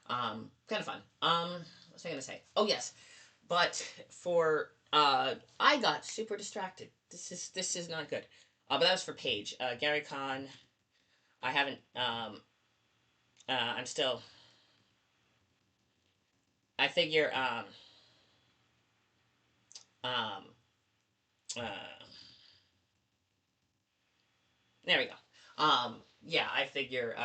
kind of fun. What was I gonna say? Oh yes, but for I got super distracted. This is not good. But that was for Paige. Gary Con. I haven't. I'm still. I figure. Um. Uh, there we go. Yeah, I figure.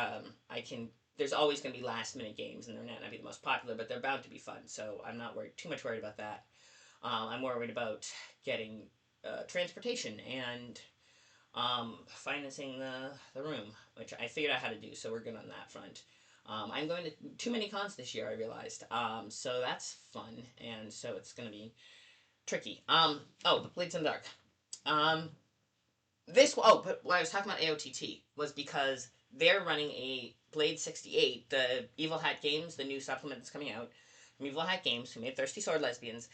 I can. There's always going to be last minute games, and they're not going to be the most popular, but they're bound to be fun. So I'm not too much worried about that. I'm more worried about getting transportation and financing the room, which I figured out how to do, so we're good on that front. I'm going to too many cons this year, I realized. So that's fun, and so it's going to be tricky. Oh, the Blades in the Dark. Um, but what I was talking about AOTT was because they're running a Blade 68, the Evil Hat Games, the new supplement that's coming out from Evil Hat Games, who made Thirsty Sword Lesbians,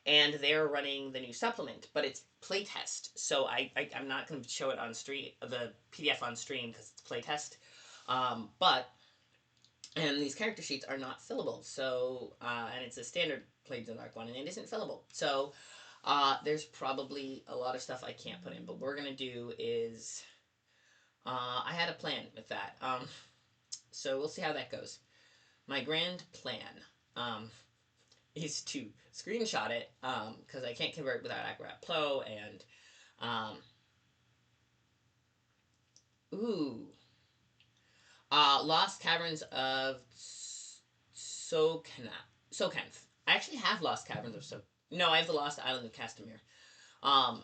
and they're running the new supplement, but it's playtest. So I'm not going to show it on stream, the PDF on stream, because it's playtest. But and these character sheets are not fillable. So and it's a standard Blades in the Dark one, and it isn't fillable. So there's probably a lot of stuff I can't put in. But what we're gonna do is I had a plan with that. So we'll see how that goes. My grand plan. Is to screenshot it because I can't convert without Acrobat Pro and um, ooh Lost Caverns of Sokenth. I actually have Lost Caverns of No, I have the Lost Island of Castamere. Um,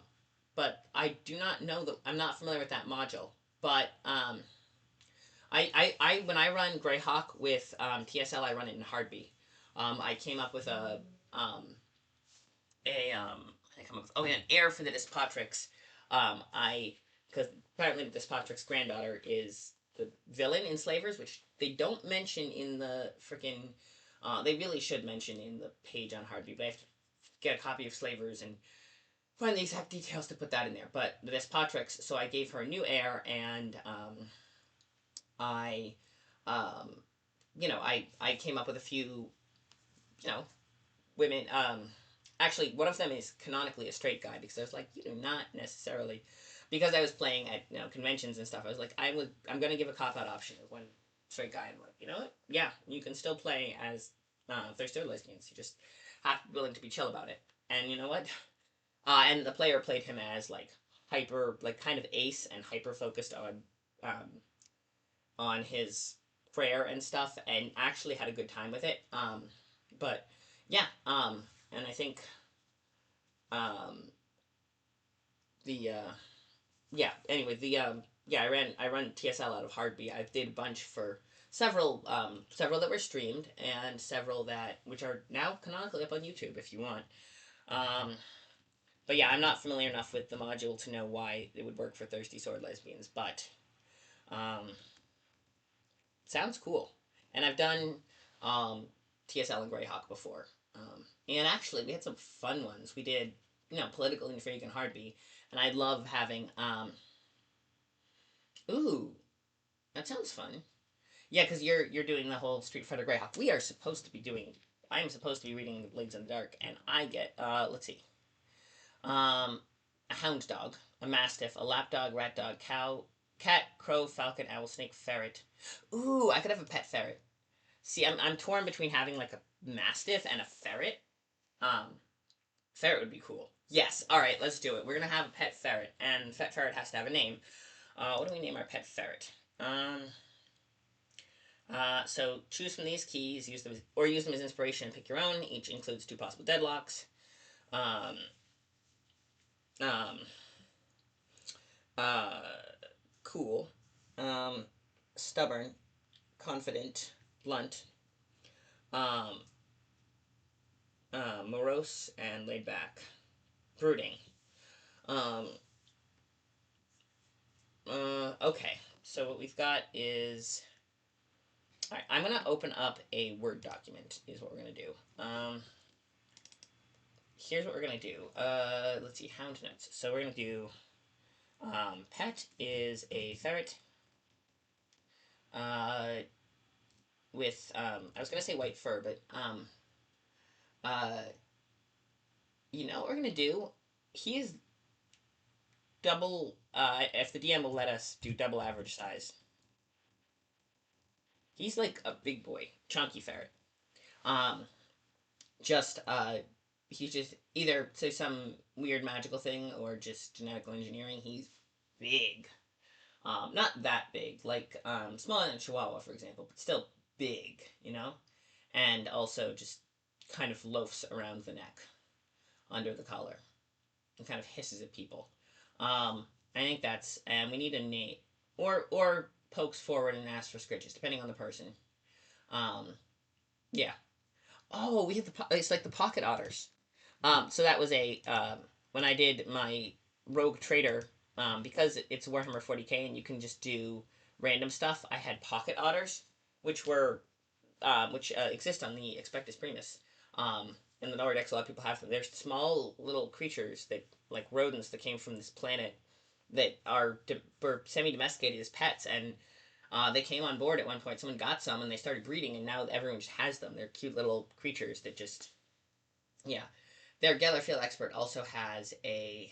but I do not know I'm not familiar with that module. But I when I run Greyhawk with TSL, I run it in Hardby. I came up with I come up with an heir for the Despotrix. I because apparently the Despotrix granddaughter is the villain in Slavers, which they don't mention in the freaking. They really should mention in the page on Hardby, but I have to get a copy of Slavers and find the exact details to put that in there. But the Despotrix, so I gave her a new heir, and I, um, I came up with a few, you know, women. Actually, one of them is canonically a straight guy because I was like, you do not necessarily, because I was playing at conventions and stuff. I was like, I'm gonna give a cop out option of one straight guy. And I'm like, you know what? Yeah, you can still play as they're still lesbians. You just have to be willing to be chill about it. And you know what? And the player played him as like hyper, like kind of ace and hyper focused on his prayer and stuff, and actually had a good time with it. But yeah, and I think um, the yeah. Anyway, the yeah, I run TSL out of Hardby. I did a bunch for several that were streamed and several that which are now canonically up on YouTube if you want. Um, but yeah, I'm not familiar enough with the module to know why it would work for Thirsty Sword Lesbians, but um, sounds cool. And I've done um, TSL and Greyhawk before. And actually, we had some fun ones. We did, political intrigue and Hardby, and I love having. Ooh, that sounds fun. Yeah, because you're doing the whole Street Fighter Greyhawk. We are supposed to be doing. I am supposed to be reading the Blades in the Dark, and I get let's see, a hound dog, a mastiff, a lapdog, rat dog, cow. cat, crow, falcon, owl, snake, ferret. Ooh, I could have a pet ferret. See, I'm torn between having like a mastiff and a ferret. Um, Ferret would be cool. Yes. All right, let's do it. We're gonna have a pet ferret, and pet ferret has to have a name. What do we name our pet ferret? Um, so choose from these keys, use them as inspiration, and pick your own. Each includes 2 possible deadlocks. Um, um, uh, cool. Um, stubborn, confident, blunt. Um, morose and laid back. Brooding. Um, okay. So what we've got is. Alright, I'm gonna open up a Word document, is what we're gonna do. Here's what we're gonna do. Let's see, hound notes. So we're gonna do, pet is a ferret, with, I was gonna say white fur, but, uh, you know what we're gonna do? He's double, if the DM will let us do double average size. He's like a big boy, chunky ferret. Um, just he's just either say some weird magical thing or just genetic engineering. He's big. Not that big, like smaller than Chihuahua, for example, but still big, you know. And also just kind of loafs around the neck, under the collar, and kind of hisses at people. I think that's, and we need a name, or pokes forward and asks for scritches, depending on the person. Um, yeah. Oh, we have it's like the pocket otters. So that was a when I did my rogue trader, because it's Warhammer 40k and you can just do random stuff. I had pocket otters, which were which exist on the Expectus Primus. In the lower decks, a lot of people have them. They're small little creatures that like rodents that came from this planet that were semi-domesticated as pets, and they came on board at one point. Someone got some, and they started breeding, and now everyone just has them. They're cute little creatures that just, yeah. Their Gellerfield expert also has a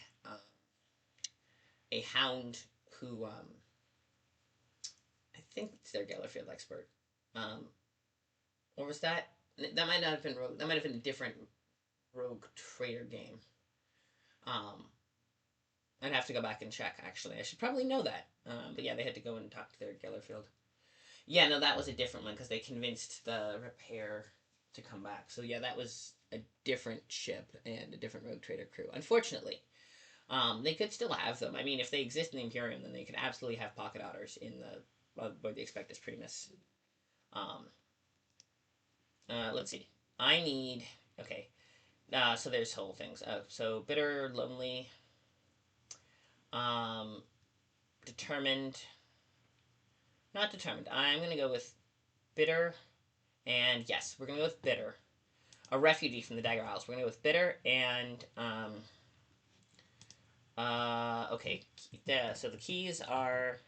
hound who, I think it's their Gellerfield expert. Um, or was that? That might not have been Rogue. That might have been a different Rogue Trader game. Um, I'd have to go back and check. Actually, I should probably know that. But yeah, they had to go and talk to their Gellerfield. Yeah, no, that was a different one because they convinced the repair to come back. So yeah, that was a different ship and a different Rogue Trader crew. Unfortunately, they could still have them. I mean, if they exist in the Imperium, then they could absolutely have pocket otters in the what they expect as Primus. Um, let's see. I need, okay. So there's whole things. So bitter, lonely, um, determined. Not determined. I'm gonna go with bitter, and yes, we're gonna go with bitter. A refugee from the Dagger Isles. We're gonna go with bitter and okay. So the keys are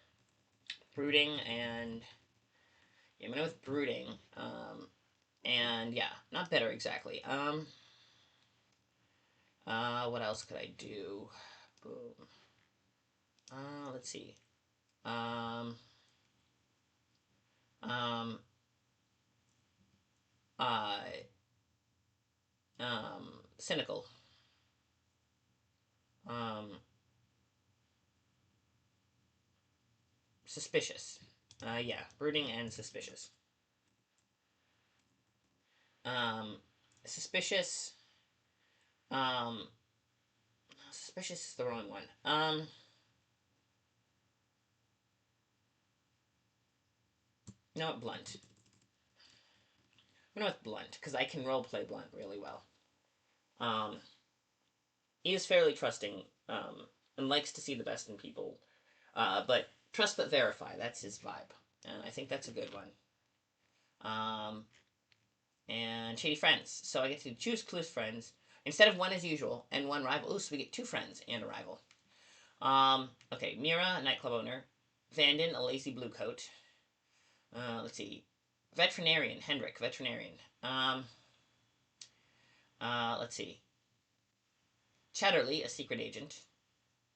brooding and, yeah, I'm gonna go with brooding. And yeah, not bitter exactly. What else could I do? Boom. Let's see. Um, um, uh, cynical. Um, suspicious. Yeah, brooding and suspicious. Um, suspicious. Um, suspicious is the wrong one. You know what? Blunt. I'm gonna with blunt because I can roleplay blunt really well. Um, he is fairly trusting. And likes to see the best in people. But trust but verify. That's his vibe, and I think that's a good one. Um, and shady friends. So I get to choose close friends instead of one as usual and one rival. Ooh, so we get 2 friends and a rival. Okay, Mira, a nightclub owner. Vanden, a lazy blue coat. Let's see. Veterinarian, Hendrik, veterinarian. Let's see. Chatterley, a secret agent.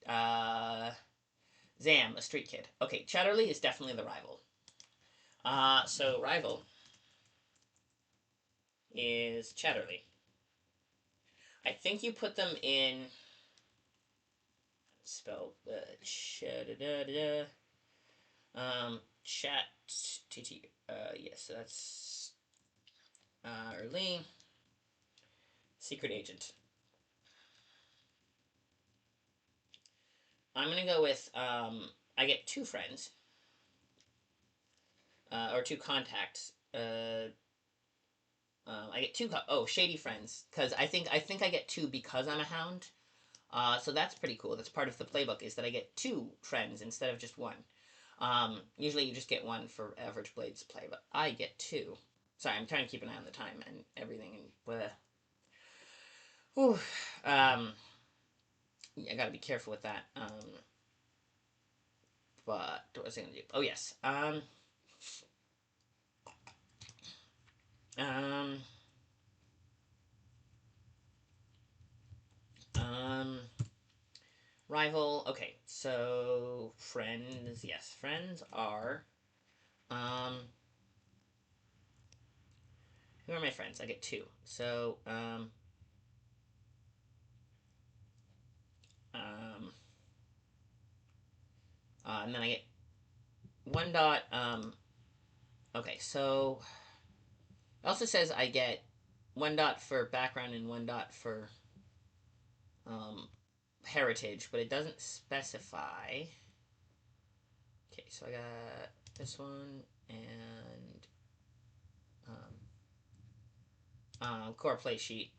Uh, Zam, a street kid. Okay, Chatterley is definitely the rival. So rival is Chatterley. I think you put them in. Spell chat tt. Yes, so that's Erling. Secret agent. I'm gonna go with I get 2 friends. Or 2 contacts. I get 2 shady friends, because I think I get 2 because I'm a hound. So that's pretty cool. That's part of the playbook, is that I get 2 friends instead of just 1. Usually you just get 1 for average Blades play, but I get 2. Sorry, I'm trying to keep an eye on the time and everything, and whew. I gotta be careful with that. But what was I gonna do? Oh yes. Um. Rival. Okay, so friends. Yes, friends are. Who are my friends? I get 2. So um, and then I get 1 dot. Okay, so it also says I get 1 dot for background and 1 dot for um, heritage, but it doesn't specify. Okay, so I got this one and core play sheet.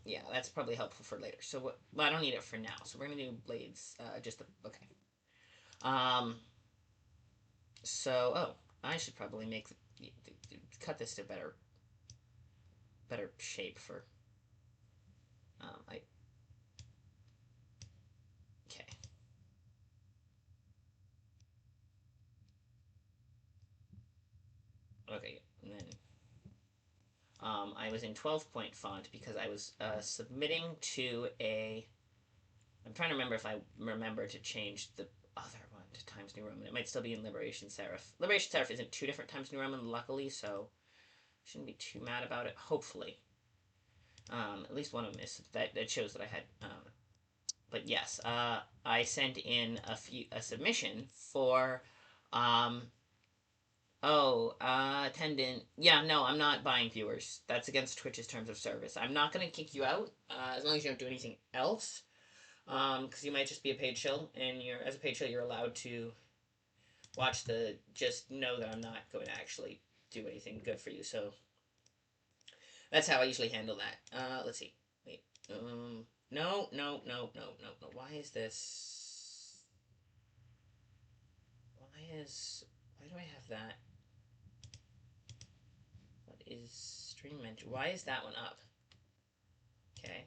Yeah, that's probably helpful for later. So what? Well, I don't need it for now. So we're gonna do blades. Okay. Um. So I should probably cut this to better shape for. I Okay. Okay, and then I was in 12-point font because I was submitting to a. I'm trying to remember if I remember to change the other one to Times New Roman. It might still be in Liberation Serif. Liberation Serif isn't 2 different Times New Roman, luckily, so shouldn't be too mad about it. Hopefully, at least one of them is that shows that I had. But yes, I sent in a submission for attendant. Yeah, no, I'm not buying viewers. That's against Twitch's terms of service. I'm not gonna kick you out as long as you don't do anything else. Because you might just be a paid shill, and as a paid shill, you're allowed to watch the. Just know that I'm not going to actually do anything good for you. So that's how I usually handle that. Let's see. Wait. No, no, no, no, no, no. Why is this? Why do I have that? What is stream mention? Why is that one up? Okay.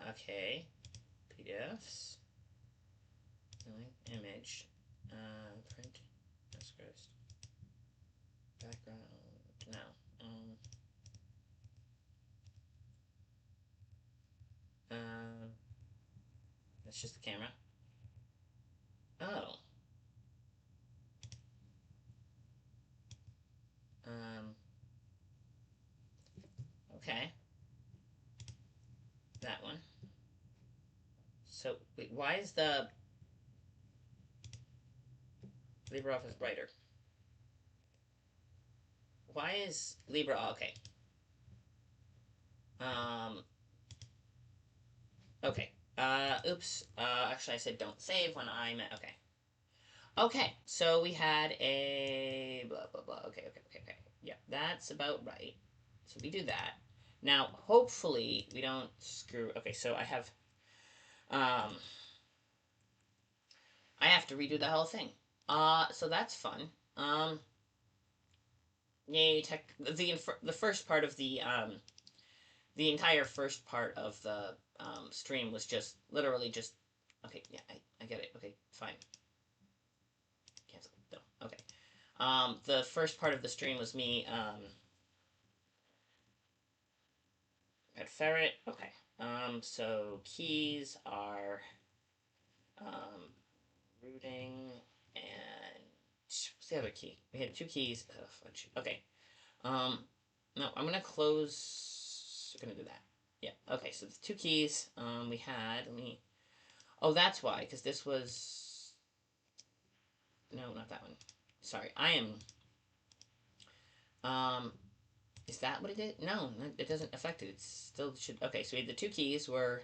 Okay. PDFs. Image. Print. That's gross. Background. No. That's just the camera. Oh. Um. Okay. That one. So wait, why is the LibreOffice Writer? Why is Libre? Oh, okay. Um. Okay. Oops. Actually, I said don't save when I meant. Okay. Okay. So we had a blah blah blah. Okay. Okay. Okay. Okay. Yeah, that's about right. So we do that. Now, hopefully, we don't screw. Okay. So um. I have to redo the whole thing. So that's fun. Yay! The first part of the entire first part of the stream was just literally just. Okay, yeah, I get it. Okay, fine. Cancel. No. Okay. The first part of the stream was me at Ferret. Okay. So keys are routing and what's the other key? We had two keys. Oh, fudge. Okay. No, I'm gonna close. We're gonna do that. Yeah. Okay. So the two keys we had. Let me. Oh, that's why. Because this was. No, not that one. Sorry. I am. Is that what it did? No, it doesn't affect it. It still should. Okay. So we had the two keys were.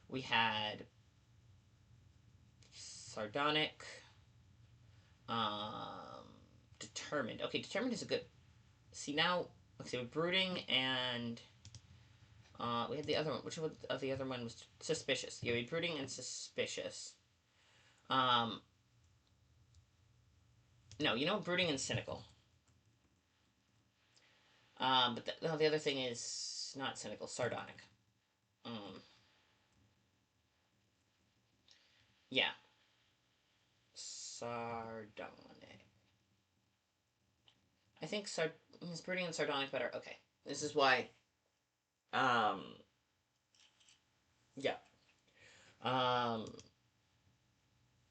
We had. Sardonic. Um. Determined. Okay, determined is a good. See now. Okay, so brooding and we had the other one. Which one of the other one was suspicious? Yeah, we had brooding and suspicious. Um, no, you know brooding and cynical. But no, the other thing is not cynical, sardonic. Um, yeah, sardonic. I think is brooding and sardonic better. Okay, this is why. Um, yeah. Um,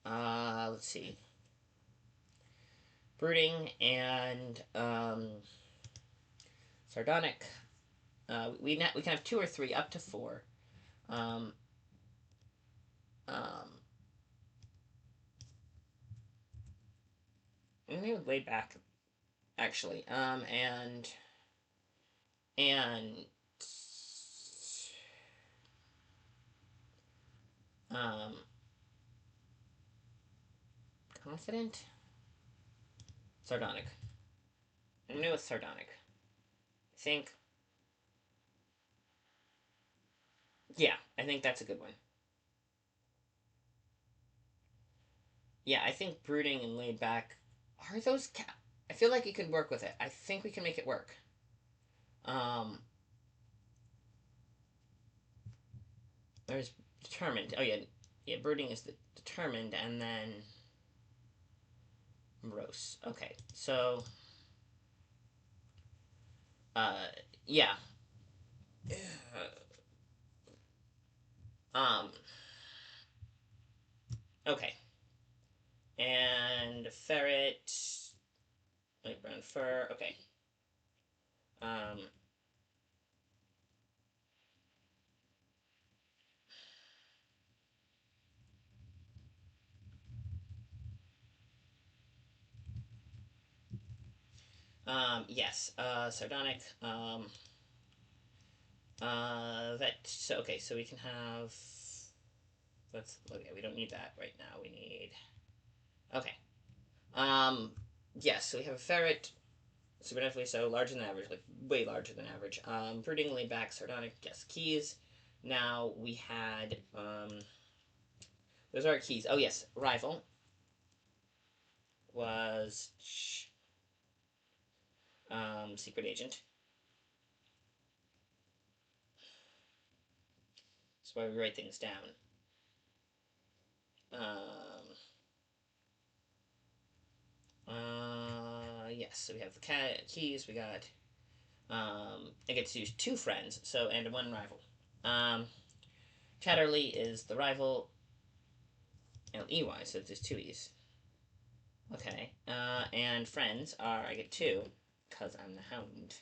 let's see. Brooding and sardonic. We can have two or three, up to four. Um, um, maybe laid back actually. And um, confident, sardonic. I'm gonna go with sardonic. I think. Yeah, I think that's a good one. Yeah, I think brooding and laid back are those. I feel like you could work with it. I think we can make it work. Um, there's determined. Oh yeah, yeah. Brooding is the determined, and then morose. Okay, so uh, yeah. Um, okay. And ferret, light brown fur. Okay. Um, yes. Sardonic. That. So okay. So we can have. Let's. Okay. We don't need that right now. We need. Okay. Yes. So we have a ferret. Supernaturally so, larger than average, like way larger than average. Brooding, laid back, sardonic. Yes. Keys. Now we had. Those are our keys. Oh yes. Rival was. Secret agent. That's why we write things down. Um, yes, so we have the keys, we got, I get to use two friends, so, and one rival. Chatterley is the rival, L-E-Y, so there's two E's. Okay, and friends are, I get two, because I'm the hound.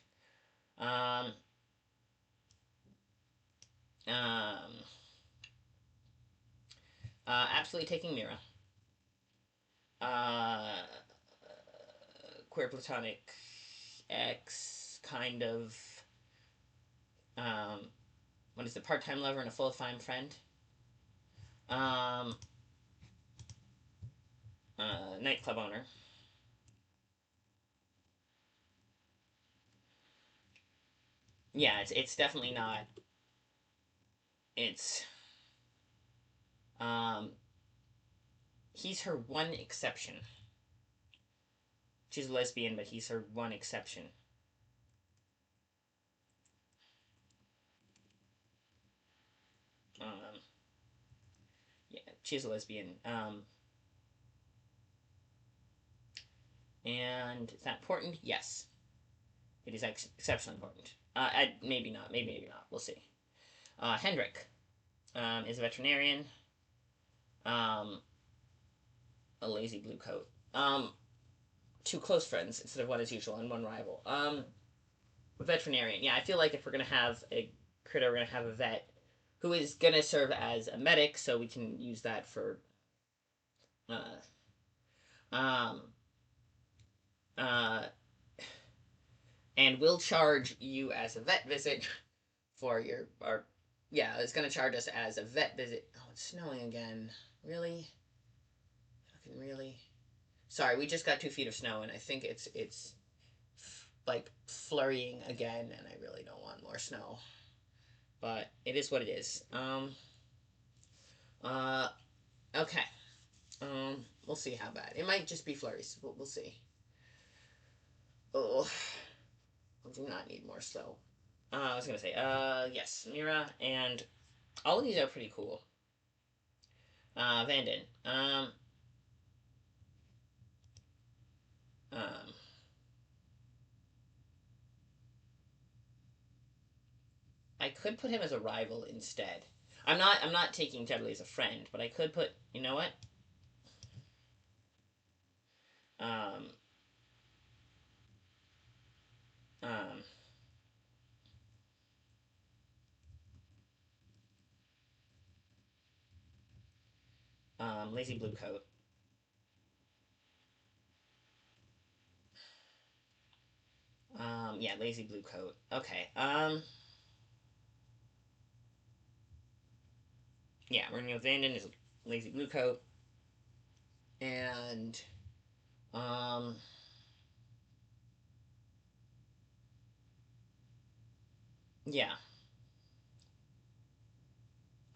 Um, um, absolutely taking Mira. Uh, queer platonic X kind of um, what is it? Part-time lover and a full-time friend. Um, nightclub owner. Yeah, it's definitely not. It's um, he's her one exception. She's a lesbian, but he's her one exception. Um, yeah, she's a lesbian. And is that important? Yes, it is exceptionally important. Maybe not. Maybe not. We'll see. Hendrik is a veterinarian. Um, a lazy blue coat. Two close friends instead of one as usual and one rival. Veterinarian. Yeah, I feel like if we're gonna have a critter, we're gonna have a vet who is gonna serve as a medic, so we can use that for uh, um, uh, and we'll charge you as a vet visit for your or yeah, it's gonna charge us as a vet visit. Oh, it's snowing again. Really? Fucking really? Sorry, we just got 2 feet of snow, and I think it's like flurrying again, and I really don't want more snow. But it is what it is. Uh, okay. We'll see how bad. It might just be flurries. We'll see. Oh, I do not need more snow. I was gonna say, yes, Mira, and all of these are pretty cool. Vanden. Um, I could put him as a rival instead. I'm not taking Dudley as a friend, but I could put. You know what? Um, um, Lazy Blue Coat. Yeah, Lazy Blue Coat. Okay. Yeah, we're gonna go Vanden is Lazy Blue Coat, and um, yeah.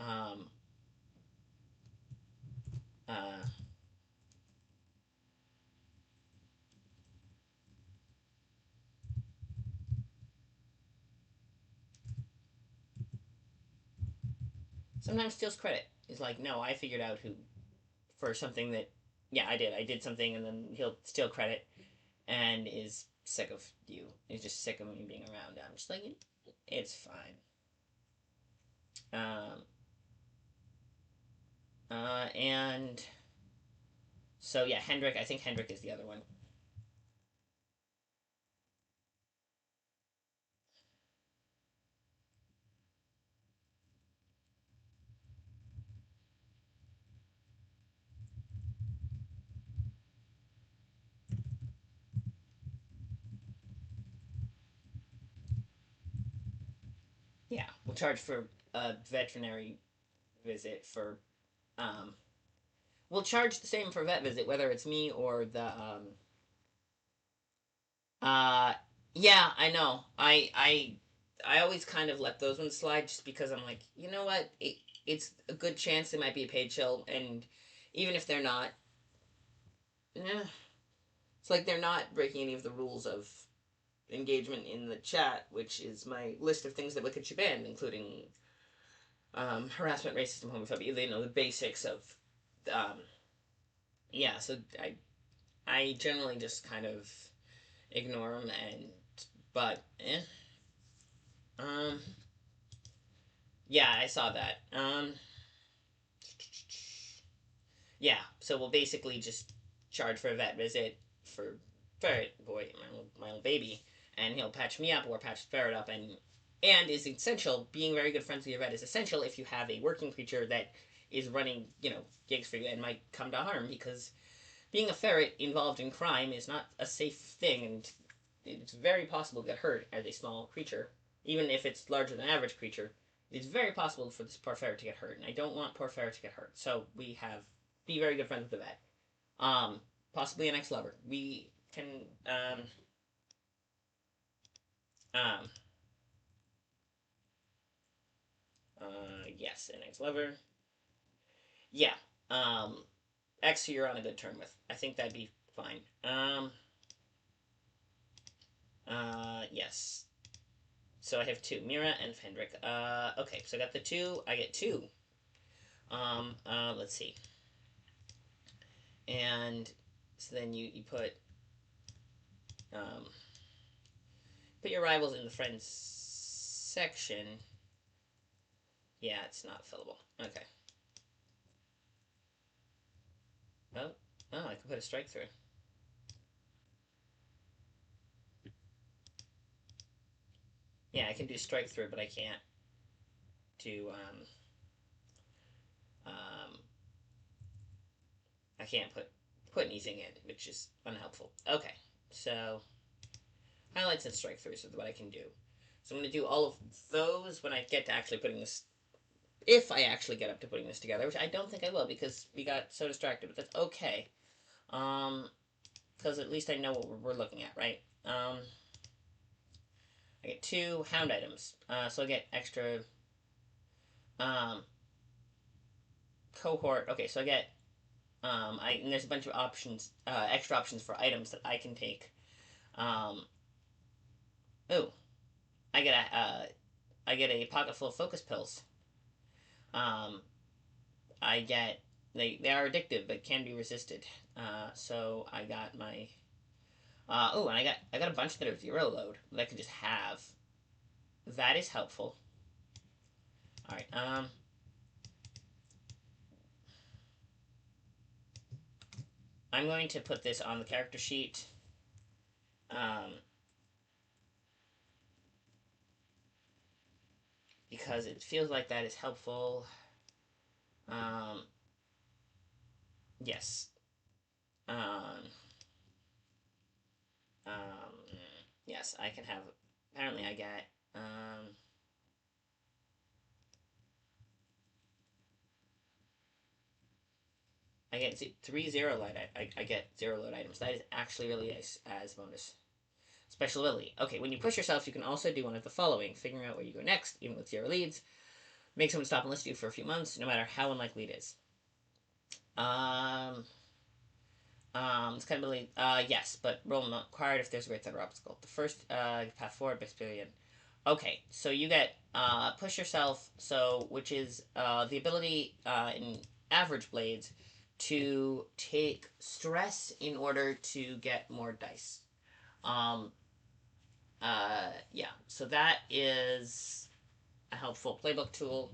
Um, uh, Sometimes steals credit. Is like, no, I figured out who for something that, yeah, I did. I did something, and then he'll steal credit and is sick of you. He's just sick of me being around. I'm just like, it's fine. Um, and so yeah, Hendrik. I think Hendrik is the other one. Yeah, we'll charge for a veterinary visit for. Um, we'll charge the same for vet visit, whether it's me or the. Uh, yeah, I know. I always kind of let those ones slide just because I'm like, you know what? It's a good chance they might be a paid chill, and even if they're not, eh, it's like they're not breaking any of the rules of engagement in the chat, which is my list of things that Wicked should ban, including harassment, racism, homophobia. You know, the basics of, um, yeah. So I generally just kind of ignore them, and but um, yeah, I saw that. Yeah, so we'll basically just charge for a vet visit for Ferret Boy, my little baby, and he'll patch me up or patch Ferret up, and is essential. Being very good friends with your vet is essential if you have a working creature that is running, gigs for you and might come to harm, because being a ferret involved in crime is not a safe thing, and it's very possible to get hurt as a small creature, even if it's larger than average creature. It's very possible for this poor ferret to get hurt, and I don't want poor ferret to get hurt. So we have be very good friends with the vet. Um, Possibly an ex-lover. We can um yes, an ex-lover. Yeah. Um, ex who you're on a good term with. I think that'd be fine. Yes. So I have two, Mira and Fendrick. Okay, so I got the two. I get two. Let's see. And so then you um, put your rivals in the friends section. Yeah, it's not fillable. Okay. Oh, oh, I can put a strike through. Yeah, I can do strike through, but I can't do um I can't put anything in, which is unhelpful. Okay, so highlights and strike throughs is what I can do. So I'm going to do all of those when I get to actually putting this. If I actually get up to putting this together, which I don't think I will because we got so distracted, but that's okay. Because at least I know what we're looking at, right? I get 2 hound items, so I get extra um, cohort. Okay, so I get and there's a bunch of options, extra options for items that I can take. Um, oh, I get a pocket full of focus pills. Um, I get they are addictive but can be resisted. So I got my oh, and I got a bunch that are 0 load that I can just have. That is helpful. All right. I'm going to put this on the character sheet. Because it feels like that is helpful. Um, yes. Um, um, yes, I can have. Apparently, I get. I get 3 0 load. I get 0 load items. That is actually really nice as bonus. Special ability. Okay, when you push yourself, you can also do one of the following: figuring out where you go next, even with 0 leads. Make someone stop and listen to you for a few months, no matter how unlikely it is. Um, it's kind of really, yes, but roll not required if there's a great center obstacle. The first, path forward, Besperian. Okay, so you get, push yourself, so, which is, the ability, in average blades to take stress in order to get more dice. Um, yeah, so that is a helpful playbook tool.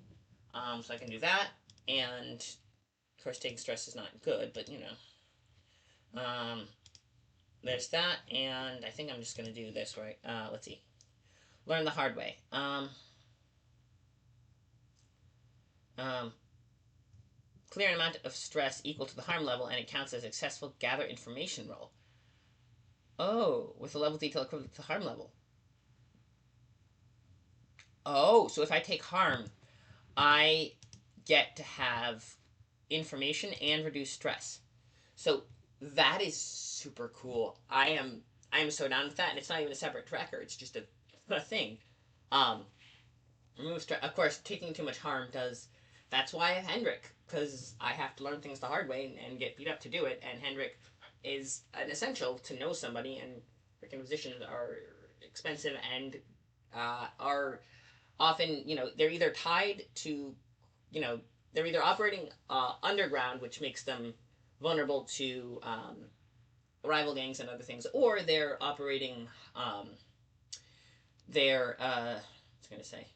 So I can do that, and of course, taking stress is not good, but you know. There's that, and I think I'm just gonna do this right. Let's see. Learn the hard way. Um, clear an amount of stress equal to the harm level, and it counts as a successful gather information roll. Oh, with a level detail equivalent to the harm level. Oh, so if I take harm, I get to have information and reduce stress. So that is super cool. I am so down with that, and it's not even a separate tracker. It's just a thing. Um, remove stress. Of course, taking too much harm does. That's why I have Hendrik, because I have to learn things the hard way and get beat up to do it. And Hendrik is an essential to know somebody, and freaking positions are expensive and are often, they're either tied to, you know, they're either operating underground, which makes them vulnerable to rival gangs and other things, or they're operating, they're, I was going to say,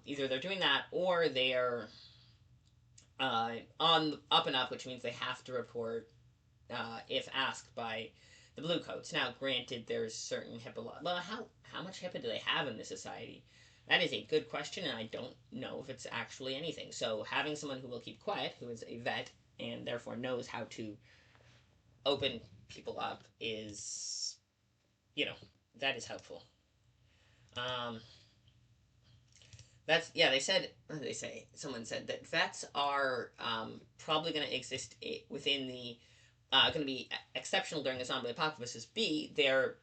either they're doing that or they're on up and up, which means they have to report if asked by the blue coats. Now, granted, there's certain HIPAA law. Well, how much HIPAA do they have in this society? That is a good question, and I don't know if it's actually anything. So, having someone who will keep quiet, who is a vet and therefore knows how to open people up, is, you know, that is helpful. Um, That's yeah. They said what did they say? Someone said that vets are probably going to exist within the going to be exceptional during the zombie apocalypse. Is B, they're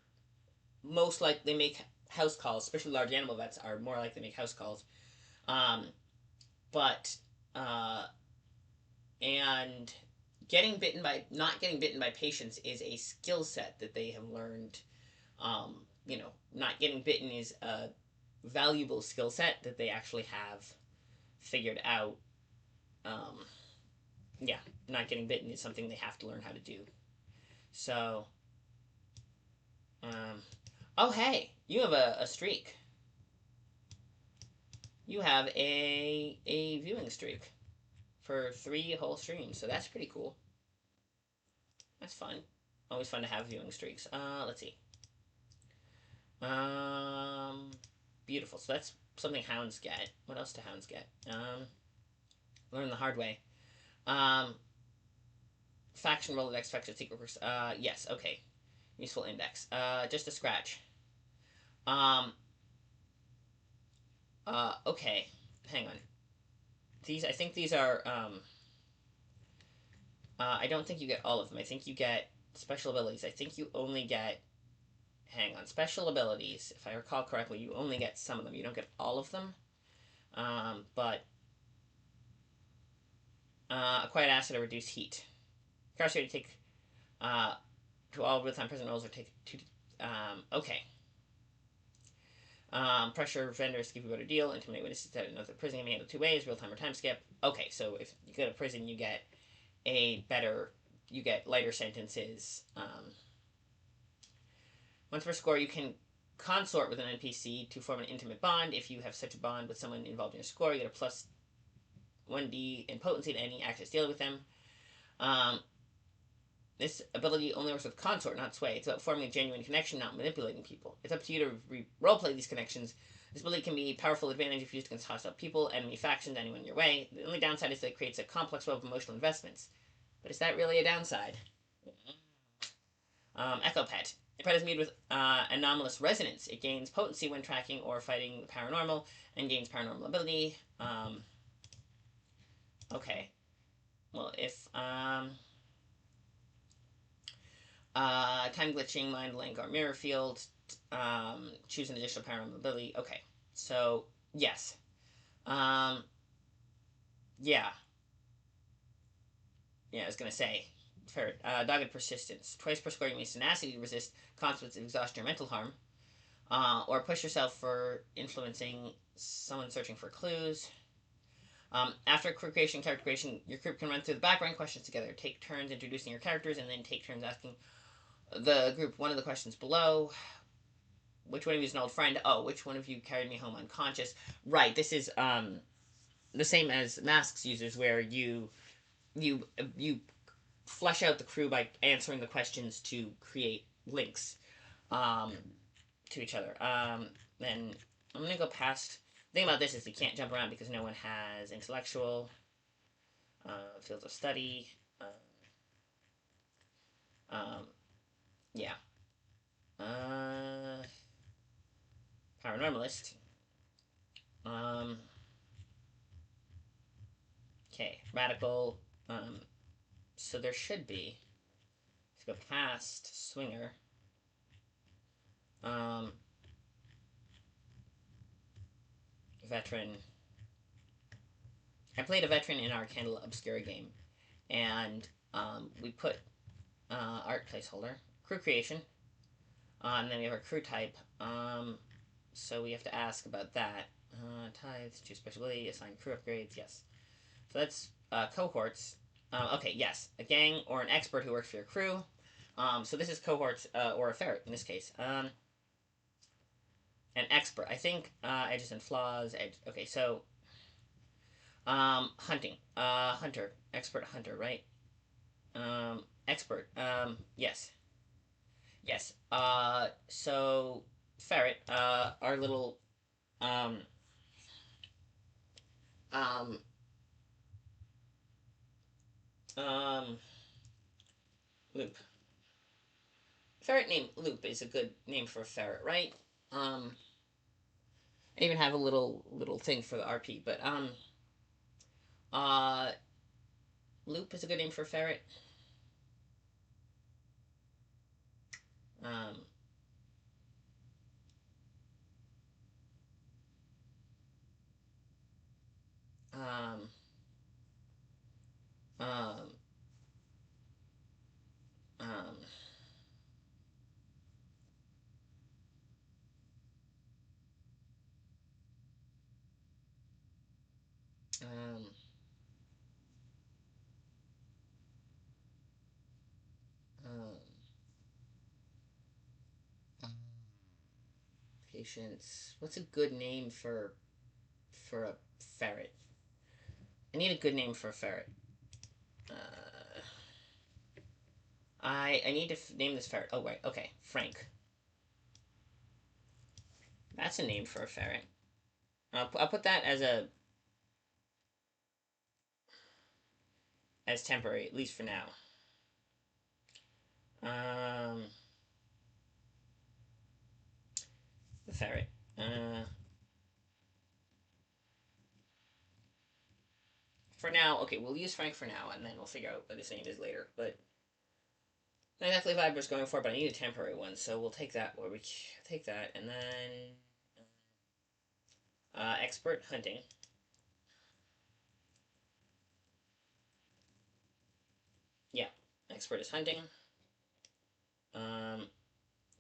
most like they make house calls, especially large animal vets are more likely to make house calls. Um, but uh, and getting bitten by not getting bitten by patients is a skill set that they have learned. Not getting bitten is a valuable skill set that they actually have figured out. Um, yeah, not getting bitten is something they have to learn how to do. So, um, oh hey, you have a streak. You have a viewing streak for 3 whole streams, so that's pretty cool. That's fun. Always fun to have viewing streaks. Let's see. Um, Beautiful. So that's something hounds get. What else do hounds get? Learn the hard way. Um, Faction Rolodex, faction secret. Yes. Okay. Useful index. Just a scratch. Um. Okay. Hang on. I think these are. I don't think you get all of them. I think you get special abilities. I think you only get. Hang on. Special abilities. If I recall correctly, you only get some of them. You don't get all of them. But acquired acid or reduce heat. Incarcerated take to all real-time prison roles or take two. Okay. Pressure vendors give you a better deal. Intimidate witnesses at another prison can be handled 2 ways: real time or time skip. Okay, so if you go to prison, you get you get lighter sentences. Once per score, you can consort with an NPC to form an intimate bond. If you have such a bond with someone involved in your score, you get a plus 1d in potency to any actions dealing with them. This ability only works with consort, not sway. It's about forming a genuine connection, not manipulating people. It's up to you to roleplay these connections. This ability can be a powerful advantage if used against hostile people, enemy factions, anyone in your way. The only downside is that it creates a complex web of emotional investments. But is that really a downside? Echo Pet. The pet is made with anomalous resonance. It gains potency when tracking or fighting the paranormal and gains paranormal ability. Okay. Well, if time glitching, mind link, or mirror field. Choose an additional paranormal ability. Okay, so yes. Yeah. Yeah, I was gonna say. Ferret. Dogged persistence. Twice per score, you may tenacity resist consequences of exhaustion or mental harm. Or push yourself for influencing someone searching for clues. After crew creation, character creation, your group can run through the background questions together. Take turns introducing your characters, and then take turns asking the group one of the questions below. Which one of you is an old friend? Oh, which one of you carried me home unconscious? Right. This is the same as Masks uses, where you flesh out the crew by answering the questions to create links um, to each other. Then I'm gonna go past. The thing about this is you can't jump around because no one has intellectual fields of study. Um, yeah. Uh, Paranormalist. Um, okay. Radical. So there should be. Let's go past Swinger. Um, Veteran. I played a veteran in our Candle Obscura game, and we put art placeholder, crew creation, and then we have our crew type. So we have to ask about that. Tithes, choose specialty, assign crew upgrades. Yes. So that's cohorts. Okay, yes, a gang or an expert who works for your crew. So this is cohorts or a ferret in this case. An expert. I think edges and flaws. Okay, so hunting. Hunter. Expert hunter, right? Expert. Yes. Yes. So ferret. Our little um um um loop. Ferret name Loop is a good name for a ferret, right? I even have a little thing for the RP, but uh, Loop is a good name for a ferret. Um, um, um, um, um, um, Patience. What's a good name for for a ferret. I need a good name for a ferret. I need to name this ferret. Oh, wait. Okay. Frank. That's a name for a ferret. I'll put that as temporary, at least for now. The ferret. For now, okay, we'll use Frank for now, and then we'll figure out what his name is later. But not exactly what I was going for, but I need a temporary one, so we'll take that. Where we take that, and then expert hunting. Yeah, expert is hunting.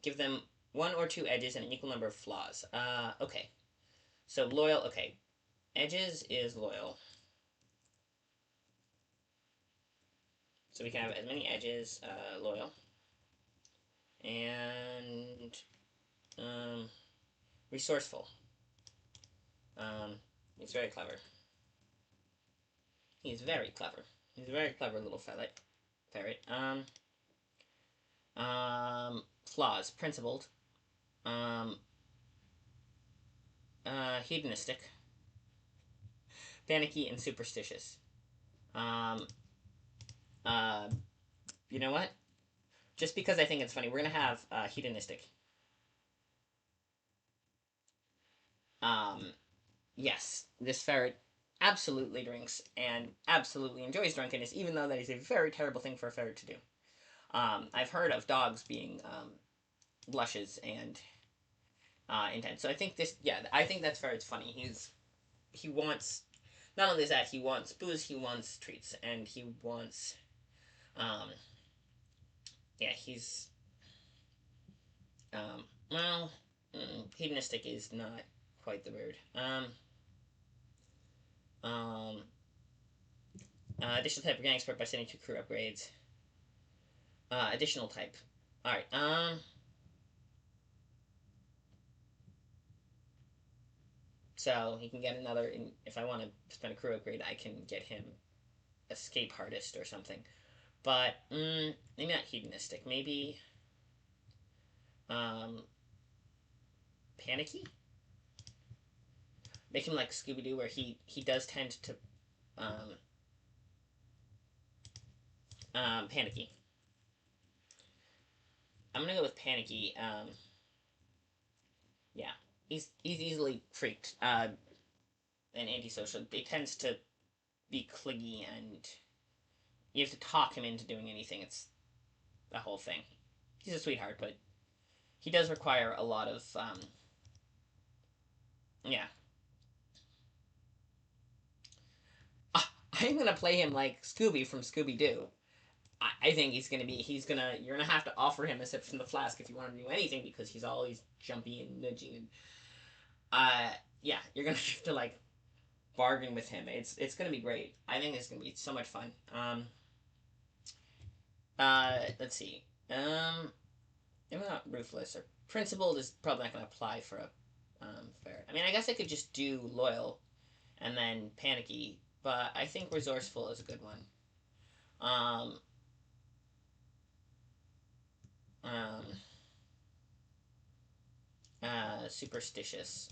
Give them 1 or 2 edges and an equal number of flaws. Okay. So loyal. Okay, edges is loyal. So we can have as many edges, loyal, and resourceful. He's very clever. He's very clever. He's a very clever little ferret. Flaws: principled, hedonistic, panicky, and superstitious. You know what? Just because I think it's funny, we're gonna have hedonistic. Yes, this ferret absolutely drinks and absolutely enjoys drunkenness, even though that is a very terrible thing for a ferret to do. I've heard of dogs being lushes and intense. So I think I think that ferret's funny. He wants, not only that, he wants booze, he wants treats, and he wants, um, he's, well, hedonistic is not quite the word. Additional type of gang expert by sending 2 crew upgrades. Additional type. Alright, so he can get another, if I want to spend a crew upgrade, I can get him escape artist or something. But, maybe not hedonistic, maybe, panicky? Make him like Scooby-Doo, where he does tend to, panicky. I'm gonna go with panicky, yeah. He's easily freaked, and antisocial. It tends to be clingy, and you have to talk him into doing anything. It's the whole thing. He's a sweetheart, but he does require a lot of, yeah. I'm gonna play him like Scooby from Scooby-Doo. I think you're gonna have to offer him a sip from the flask if you want him to do anything, because he's always jumpy and nudging, and, yeah, you're gonna have to, like, bargain with him. It's gonna be great. I think it's gonna be so much fun. Let's see. Maybe not ruthless or principled is probably not gonna apply for a fair. I mean, I guess I could just do loyal, and then panicky, but I think resourceful is a good one. Um, um, superstitious.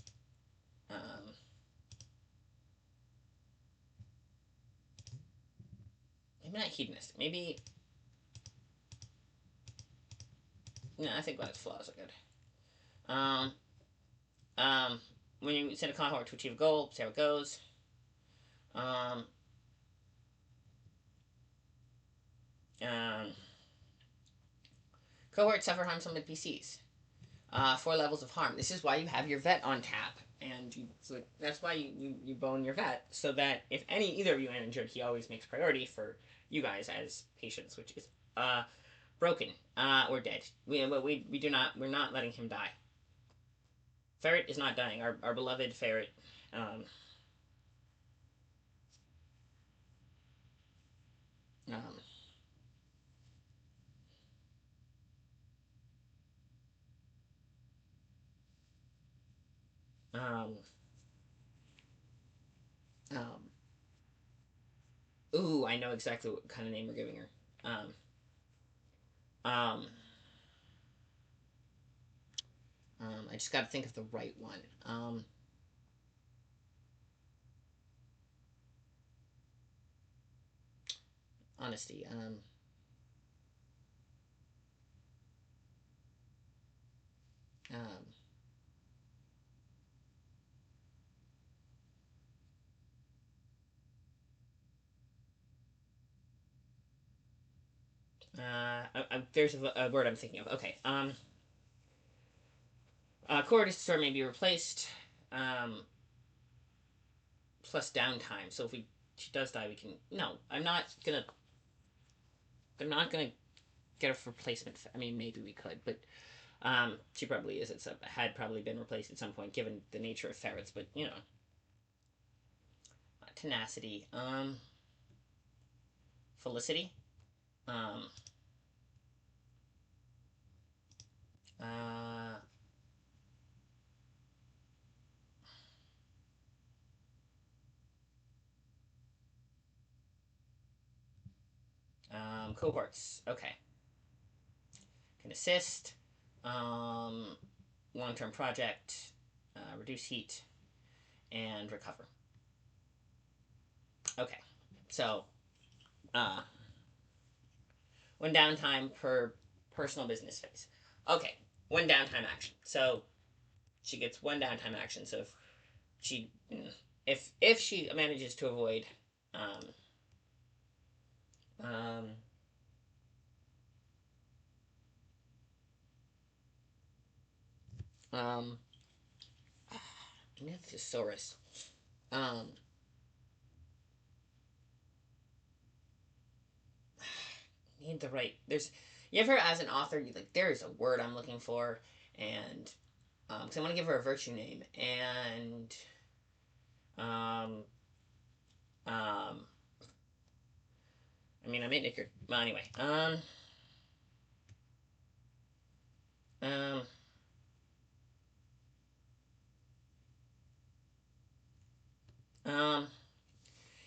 Maybe not hedonistic. Maybe. No, I think Gladys flaws are good. When you send a cohort to achieve a goal, see how it goes. Um, um, Cohorts suffer harm from NPCs. 4 levels of harm. This is why you have your vet on tap, and so that's why you bone your vet, so that if either of you are injured, he always makes priority for you guys as patients, which is broken or dead. We're not letting him die. Ferret is not dying. Our beloved ferret. Um, um, um, Um, ooh, I know exactly what kind of name we're giving her. Um, I just got to think of the right one. Honesty. Um, there's a word I'm thinking of. Okay. Core store may be replaced. Um, plus downtime. So if she does die, we can. No, I'm not gonna get a replacement. I mean, maybe we could, but she probably is. Had probably been replaced at some point, given the nature of ferrets. But tenacity. Felicity. Um, uh, cohorts. Okay. Can assist. Um, long-term project. Reduce heat and recover. Okay. So, uh, one downtime per personal business phase. Okay. One downtime action. So she gets one downtime action. So she, if she manages to avoid, um, um, um, Mythosaurus. Um, need the right. There's. You ever, as an author, you like there is a word I'm looking for, and because I want to give her a virtue name, and um, um, I mean I made Nicker. Well, anyway, um, um,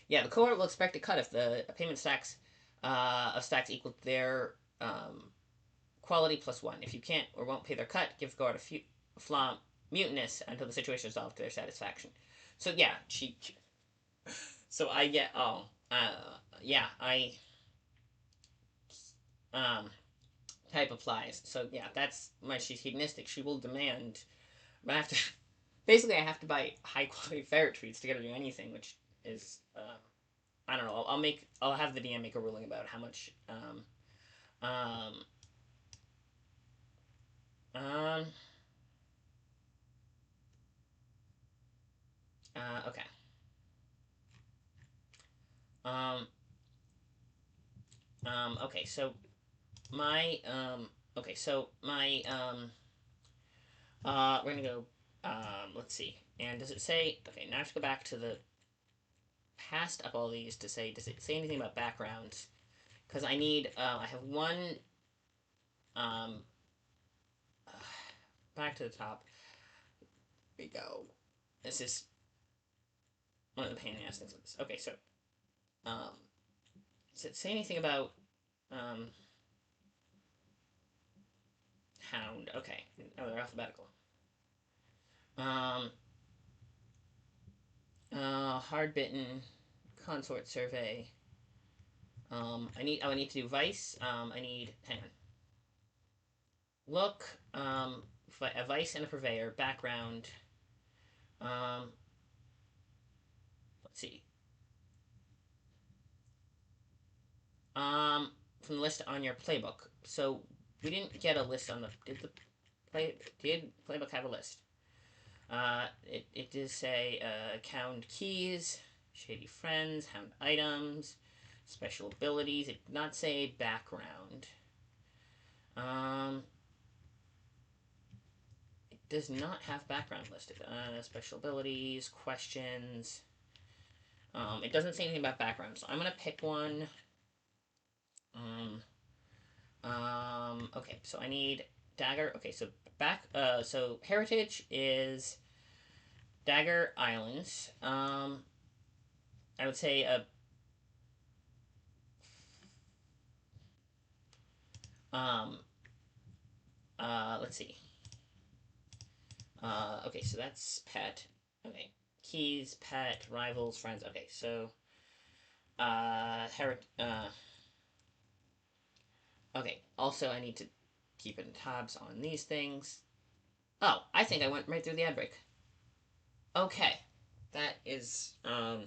yeah, the cohort will expect a cut if the payment stacks of stacks equal to their quality plus one. If you can't or won't pay their cut, give the cohort a flaw mutinous until the situation is resolved to their satisfaction. So yeah, so I get yeah I um type applies. So yeah, that's my she's hedonistic. She will demand, but I have to basically I have to buy high quality ferret treats to get her to do anything, which is I don't know. I'll have the DM make a ruling about how much um um okay um okay so my okay so my we're gonna go let's see, and does it say okay now I have to go back to the past up all these to say does it say anything about backgrounds because I need I have one um back to the top we go. This is one of the pain in the ass things of this. Okay, so um, does it say anything about um, hound? Okay, oh, they're alphabetical. Um, hard bitten, consort survey. I need to do vice. I need hang on. Look, a vice and a purveyor background. Um, let's see. From the list on your playbook. So we didn't get a list on the did playbook have a list? It did say hound keys, shady friends, hound items, special abilities. It did not say background. Um, it does not have background listed. Special abilities, questions. It doesn't say anything about background, so I'm gonna pick one. Um, okay, so I need dagger. Okay, so so heritage is Dagger Islands. I would say um let's see. Okay, so that's pet. Okay, keys, pet, rivals, friends. Okay, so okay. Also, I need to keep in tabs on these things. Oh, I think I went right through the ad break. Okay, that is um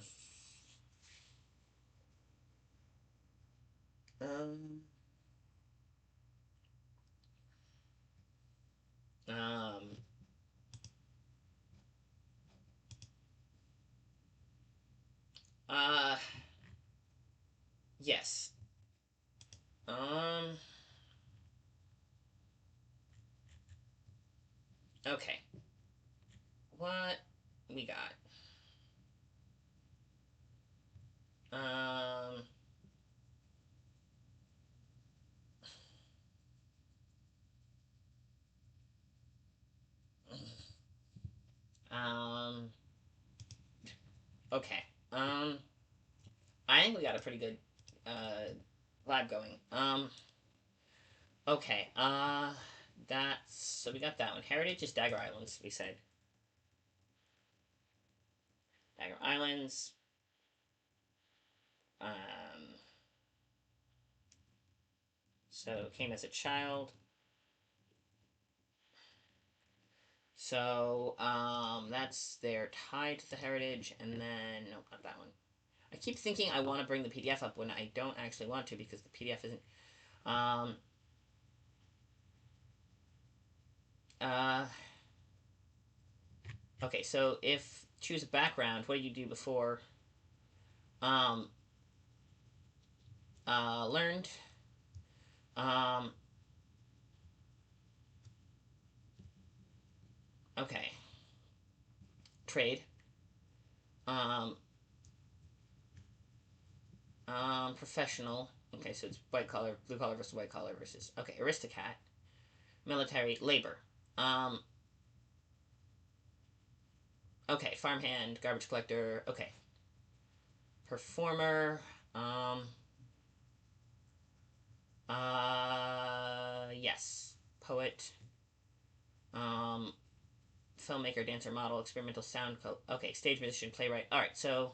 um uh yes. Um okay. What we got? Um um okay. I think we got a pretty good lab going. Okay. That's so we got that one. Heritage is Dagger Islands. We said Dagger Islands. Um. So came as a child. So that's their tie to the heritage, and then nope, not that one. I keep thinking I want to bring the PDF up when I don't actually want to because the PDF isn't. Um. Uh. Okay, so if choose a background, what do you do before? Um. Learned. Um. Okay. Trade. Um. Professional. Okay, so it's white collar, blue collar versus white collar versus. Okay, Aristocat. Military. Labor. Um. Okay, farmhand, garbage collector. Okay. Performer. Um. Yes. Poet. Um. Filmmaker, dancer, model, experimental sound. Okay, stage musician, playwright. All right, so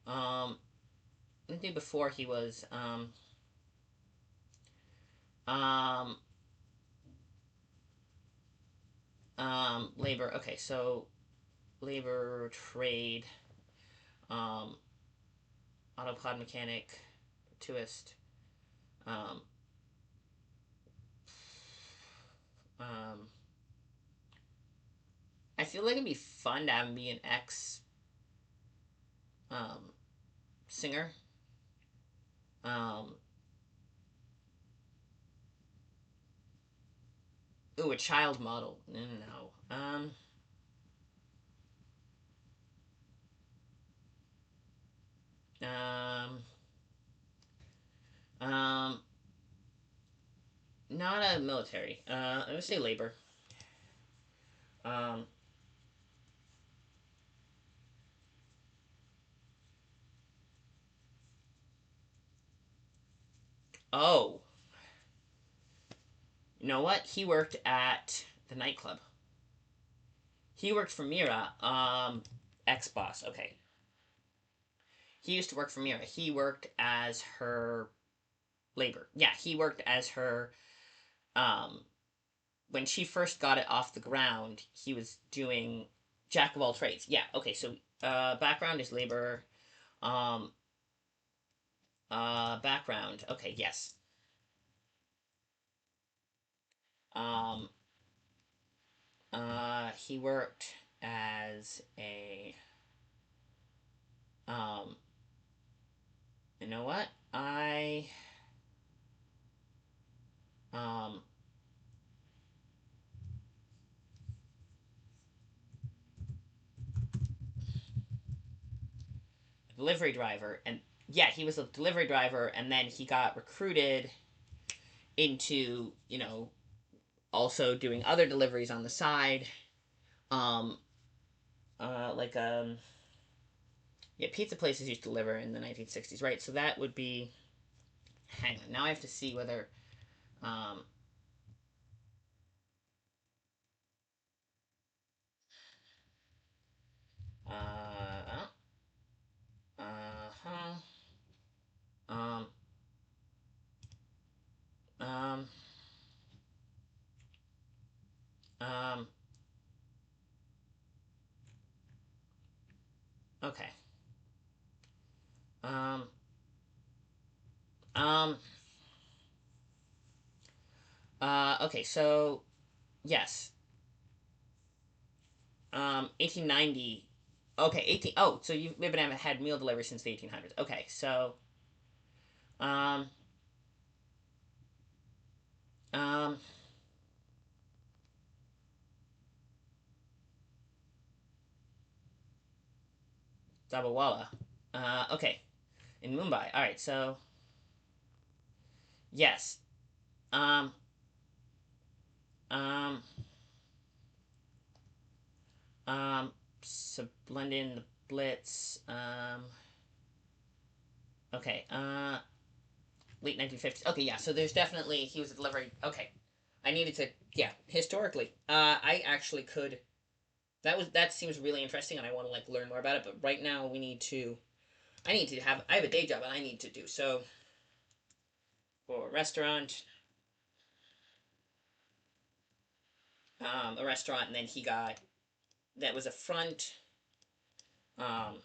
I think before he was um labor. Okay, so labor, trade, um autopod mechanic, twist, um um I feel like it'd be fun to have him be an ex um singer. Um Ooh, a child model. No. Um um Not a military. I would say labor. Um oh, you know what? He worked at the nightclub. He worked for Mira, ex boss. Okay. He used to work for Mira. He worked as her labor. Yeah, he worked as her. Um, when she first got it off the ground, he was doing jack of all trades. Yeah. Okay. So, background is labor. Um, background. Okay. Yes. Um, he worked as a. Um, you know what? Um, delivery driver, and yeah, he was a delivery driver, and then he got recruited into also doing other deliveries on the side, um, like Yeah, pizza places used to deliver in the 1960s, right? So that would be. Hang on. Now I have to see whether. Um, uh, huh. Um, um, um, okay. Um, um, okay, so, yes. 1890. Okay, 18. Oh, so you've been had meal delivery since the 1800s. Okay, so, um, um, Dabawala. Okay, in Mumbai. Alright, so, yes. Um, um, so blend in the Blitz. Okay, late 1950s. Okay, yeah, so there's definitely, he was a delivery. Okay. I needed to, yeah, historically. I actually could, that seems really interesting and I want to, like, learn more about it, but right now I have a day job and I need to do, so, for a restaurant, and then that was a front, um,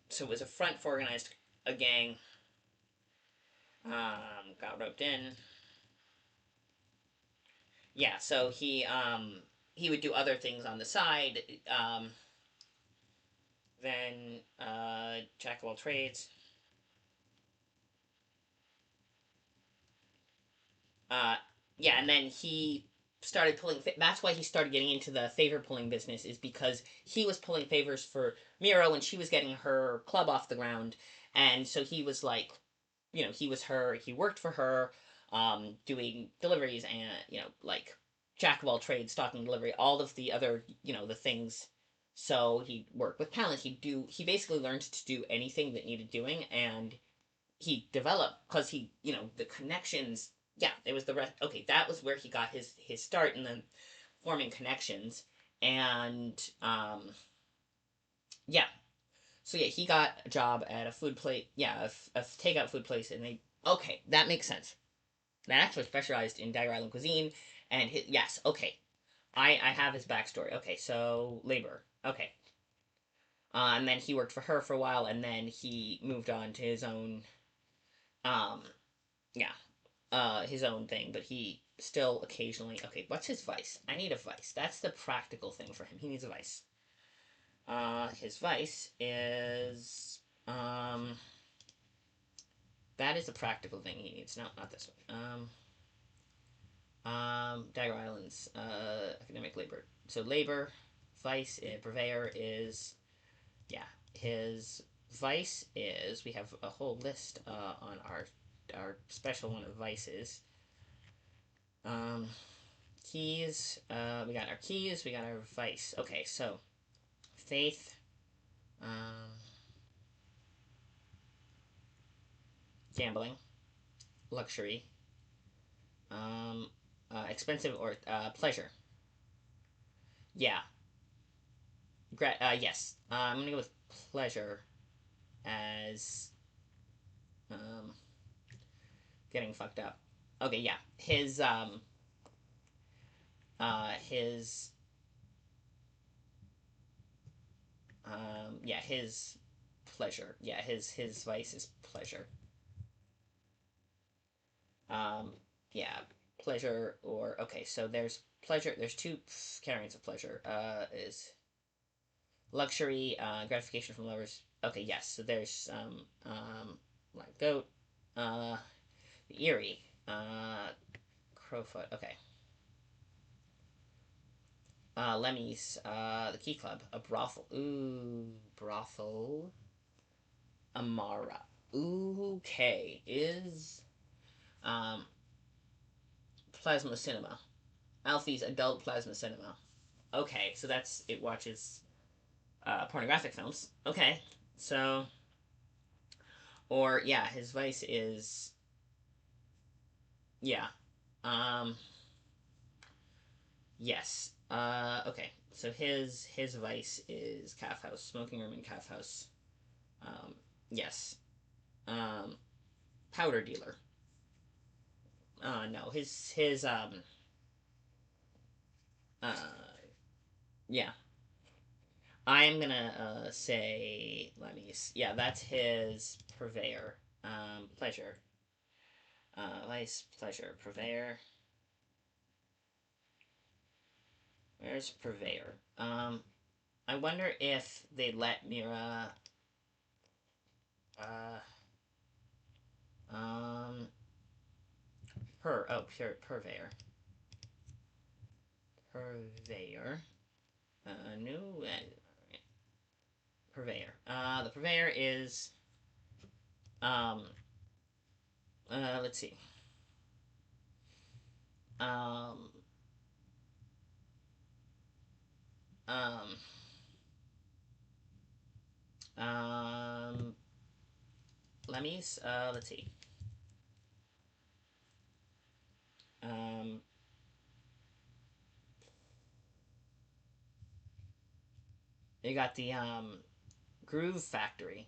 so it was a front for organized, a gang, got roped in. Yeah, so he would do other things on the side, then, jack of all trades. Uh, yeah, and then he started pulling. That's why he started getting into the favor pulling business, is because he was pulling favors for Miro when she was getting her club off the ground, and so he was like, he was her. He worked for her, doing deliveries and like jack of all trades, stocking delivery, all of the other the things. So he'd work with talent. He basically learned to do anything that needed doing, and he developed because the connections. Yeah, it was the rest. Okay, that was where he got his start in the forming connections, and yeah. So yeah, he got a job at a food plate. Yeah, a takeout food place, and they. Okay, that makes sense. That actually specialized in Dagger Island cuisine, and yes, okay. I have his backstory. Okay, so labor. Okay, and then he worked for her for a while, and then he moved on to his own. Um, yeah, his own thing, but he still occasionally. Okay, what's his vice? I need a vice. That's the practical thing for him. He needs a vice. His vice is that is the practical thing he needs. No, not this one. Dagger Islands. Academic labor. So labor, vice, purveyor is yeah. His vice is we have a whole list on our special one of vices. Um, keys. We got our keys. We got our vice. Okay, so faith. Um, Gambling. Luxury. Um, Expensive or pleasure. Yeah. Yes. I'm gonna go with pleasure as um, getting fucked up. Okay, yeah. His yeah, his pleasure. Yeah, his vice is pleasure. Um, yeah, pleasure or okay. So there's pleasure. There's two variants of pleasure. Is luxury, gratification from lovers. Okay, yes. So there's like goat, uh, the Erie, Crowfoot. Okay. Lemmy's, the Key Club, a brothel. Ooh, brothel. Amara. Ooh, okay. Is um Plasma Cinema. Alfie's Adult Plasma Cinema. Okay, so that's it watches. pornographic films. Okay, so, or yeah, his vice is, yeah, um, yes. Okay. So his vice is calf house, smoking room and calf house. Um, yes. Um, powder dealer. No, his uh yeah. I'm gonna say let me yeah, that's his purveyor. Pleasure. Vice, pleasure, purveyor. Where's purveyor? I wonder if they let Mira uh um purveyor. Purveyor. New purveyor. The purveyor is um let's see. Um um um let's see. Um you got the Groove Factory.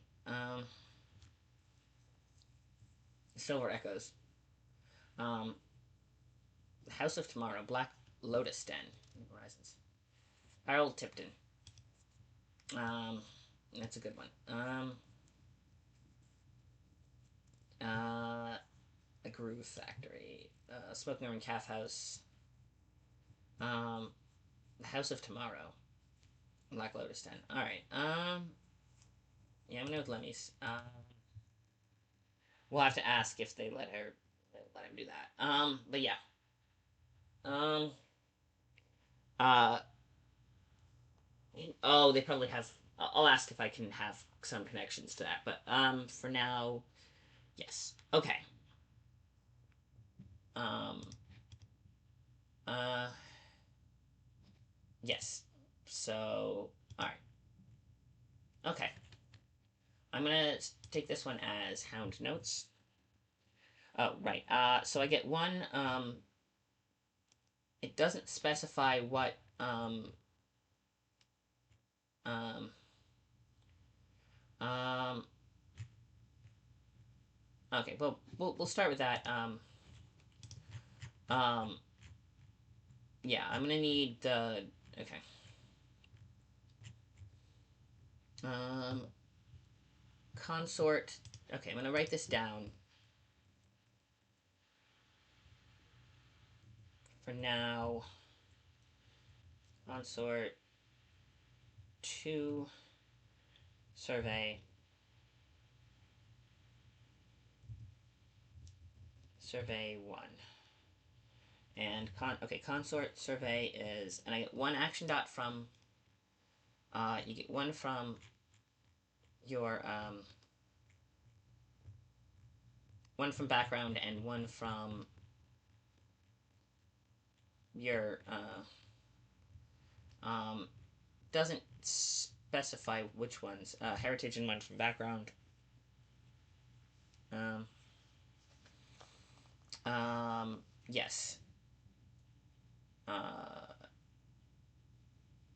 Silver Echoes. Um House of Tomorrow, Black Lotus Den, Horizons. Harold Tipton. Um that's a good one. A Groove Factory. Smoking Room Calf House. Um House of Tomorrow. Black Lotus Den. Alright. Yeah, I'm gonna go with Lemmy's. We'll have to ask if they let him do that. But yeah. Um uh oh, they probably have I'll ask if I can have some connections to that. But for now, yes. Okay. Um uh yes. So, alright. Okay. I'm gonna take this one as Hound Notes. Oh, right. So I get one. It doesn't specify what. Um, um, okay. Well, we'll start with that. Um, yeah. I'm gonna need the. Okay. Um, consort. Okay, I'm gonna write this down for now. Consort 2 survey. Survey 1. And consort survey is, and I get one action dot from, you get one from your, one from background and one from your, doesn't specify which ones, heritage and one from background. Um, yes.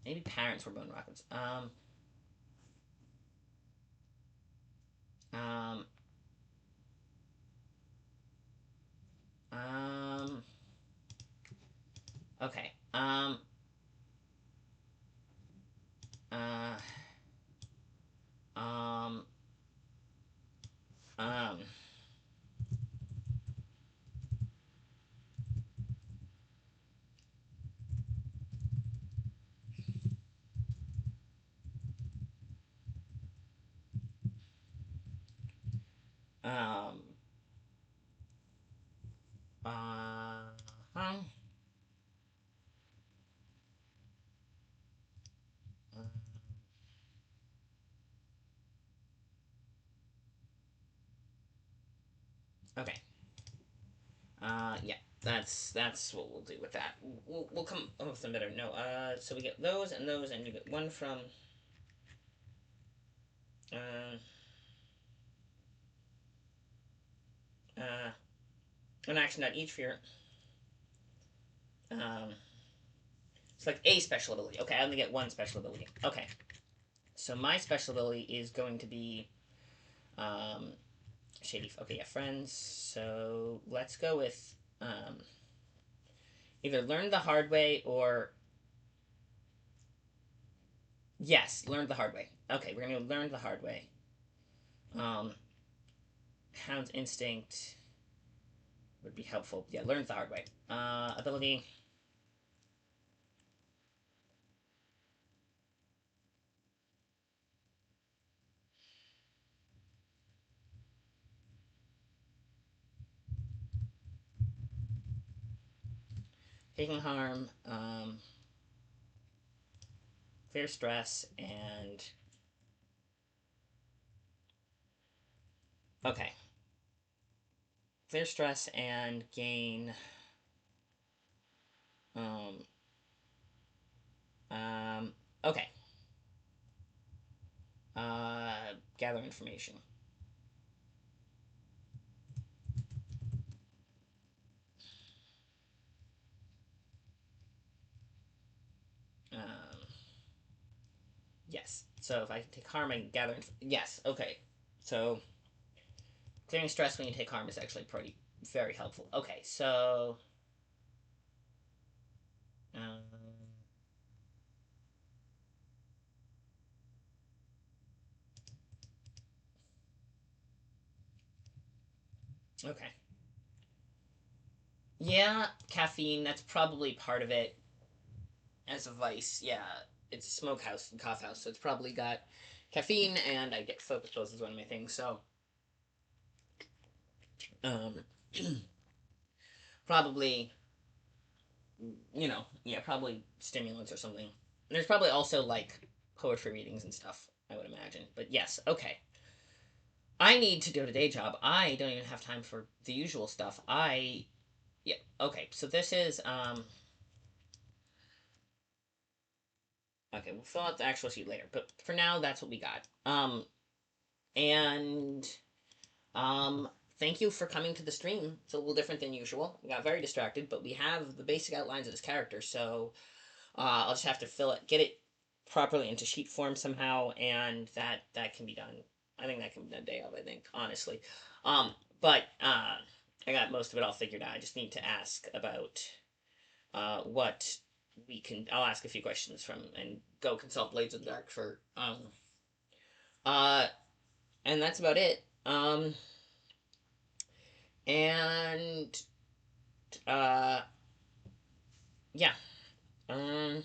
Maybe parents were Bone Rockets. Um, um, okay. Uh, um, um, um, uh, um, okay. Yeah, that's what we'll do with that. We'll come up with some better. No, so we get those, and you get one from an action dot each for your select a special ability. Okay, I only get one special ability. Okay, so my special ability is going to be shady. Okay, yeah, friends. So let's go with either learn the hard way or yes, learn the hard way. Okay, we're gonna learn the hard way. Um, Hound's instinct would be helpful. Yeah, learn the hard way. Ability. Taking harm, clear stress, and okay, clear stress and gain um um okay. Gather information. Um, yes. So if I take harm, I can gather. Yes. Okay. So clearing stress when you take harm is actually pretty very helpful. Okay. So um, okay. Yeah, caffeine. That's probably part of it. As a vice, yeah, it's a smokehouse and cough house, so it's probably got caffeine, and I get focus pulse is one of my things. So, um, probably, yeah, probably stimulants or something. There's probably also like poetry readings and stuff, I would imagine. But yes, okay. I need to do a day job. I don't even have time for the usual stuff. Yeah, okay. So this is okay. We'll fill out the actual sheet later, but for now, that's what we got. And Um, Thank you for coming to the stream. It's a little different than usual. We got very distracted, but we have the basic outlines of this character, so I'll just have to get it properly into sheet form somehow, and that can be done. I think that can be done day of. I think honestly, but I got most of it all figured out. I just need to ask about what we can. I'll ask a few questions from and go consult Blades of the Dark for uh, and that's about it. And uh yeah um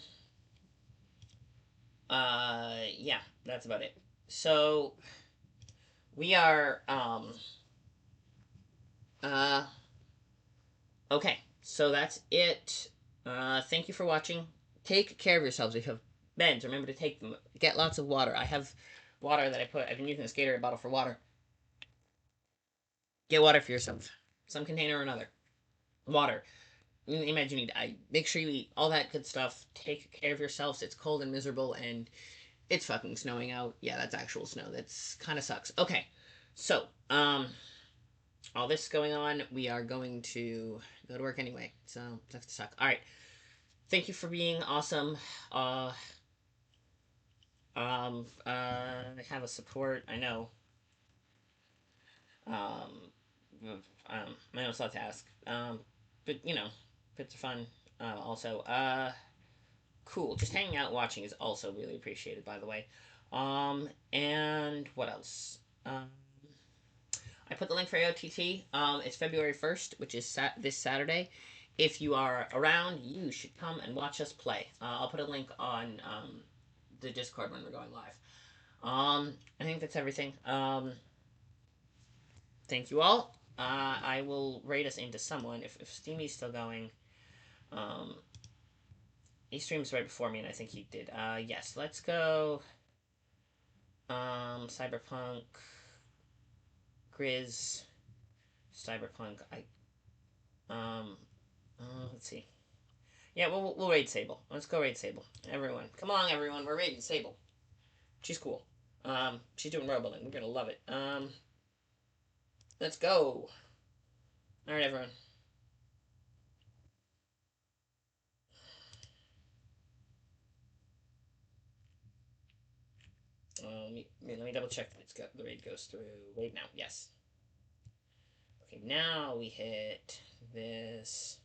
yeah, that's about it. So we are uh okay, so that's it. Thank you for watching. Take care of yourselves. If you have meds, remember to take them. Get lots of water. I have water that I've been using this Gatorade bottle for water. Get water for yourself, some container or another. Water. Imagine you need. I make sure you eat all that good stuff. Take care of yourselves. It's cold and miserable, and it's fucking snowing out. Yeah, that's actual snow. That's kind of sucks. Okay, so all this going on, we are going to go to work anyway. So that's to suck. All right, thank you for being awesome. Uh, have a support. I know. Um, I know it's a lot to ask. But bits are fun. Also, cool. Just hanging out, watching is also really appreciated. By the way. And what else? I put the link for AOTT. It's February 1st, which is this Saturday. If you are around, you should come and watch us play. I'll put a link on the Discord when we're going live. I think that's everything. Thank you all. I will rate us into someone if Steamy's still going. Um, he streams right before me, and I think he did. Yes, let's go. Cyberpunk, Grizz, Cyberpunk. Let's see. Yeah, we'll raid Sable. Let's go raid Sable. Everyone, come along, everyone. We're raiding Sable. She's cool. She's doing row building. We're gonna love it. Let's go. All right, everyone. let me double check that it's got the raid goes through. Raid now, yes. Okay, now we hit this.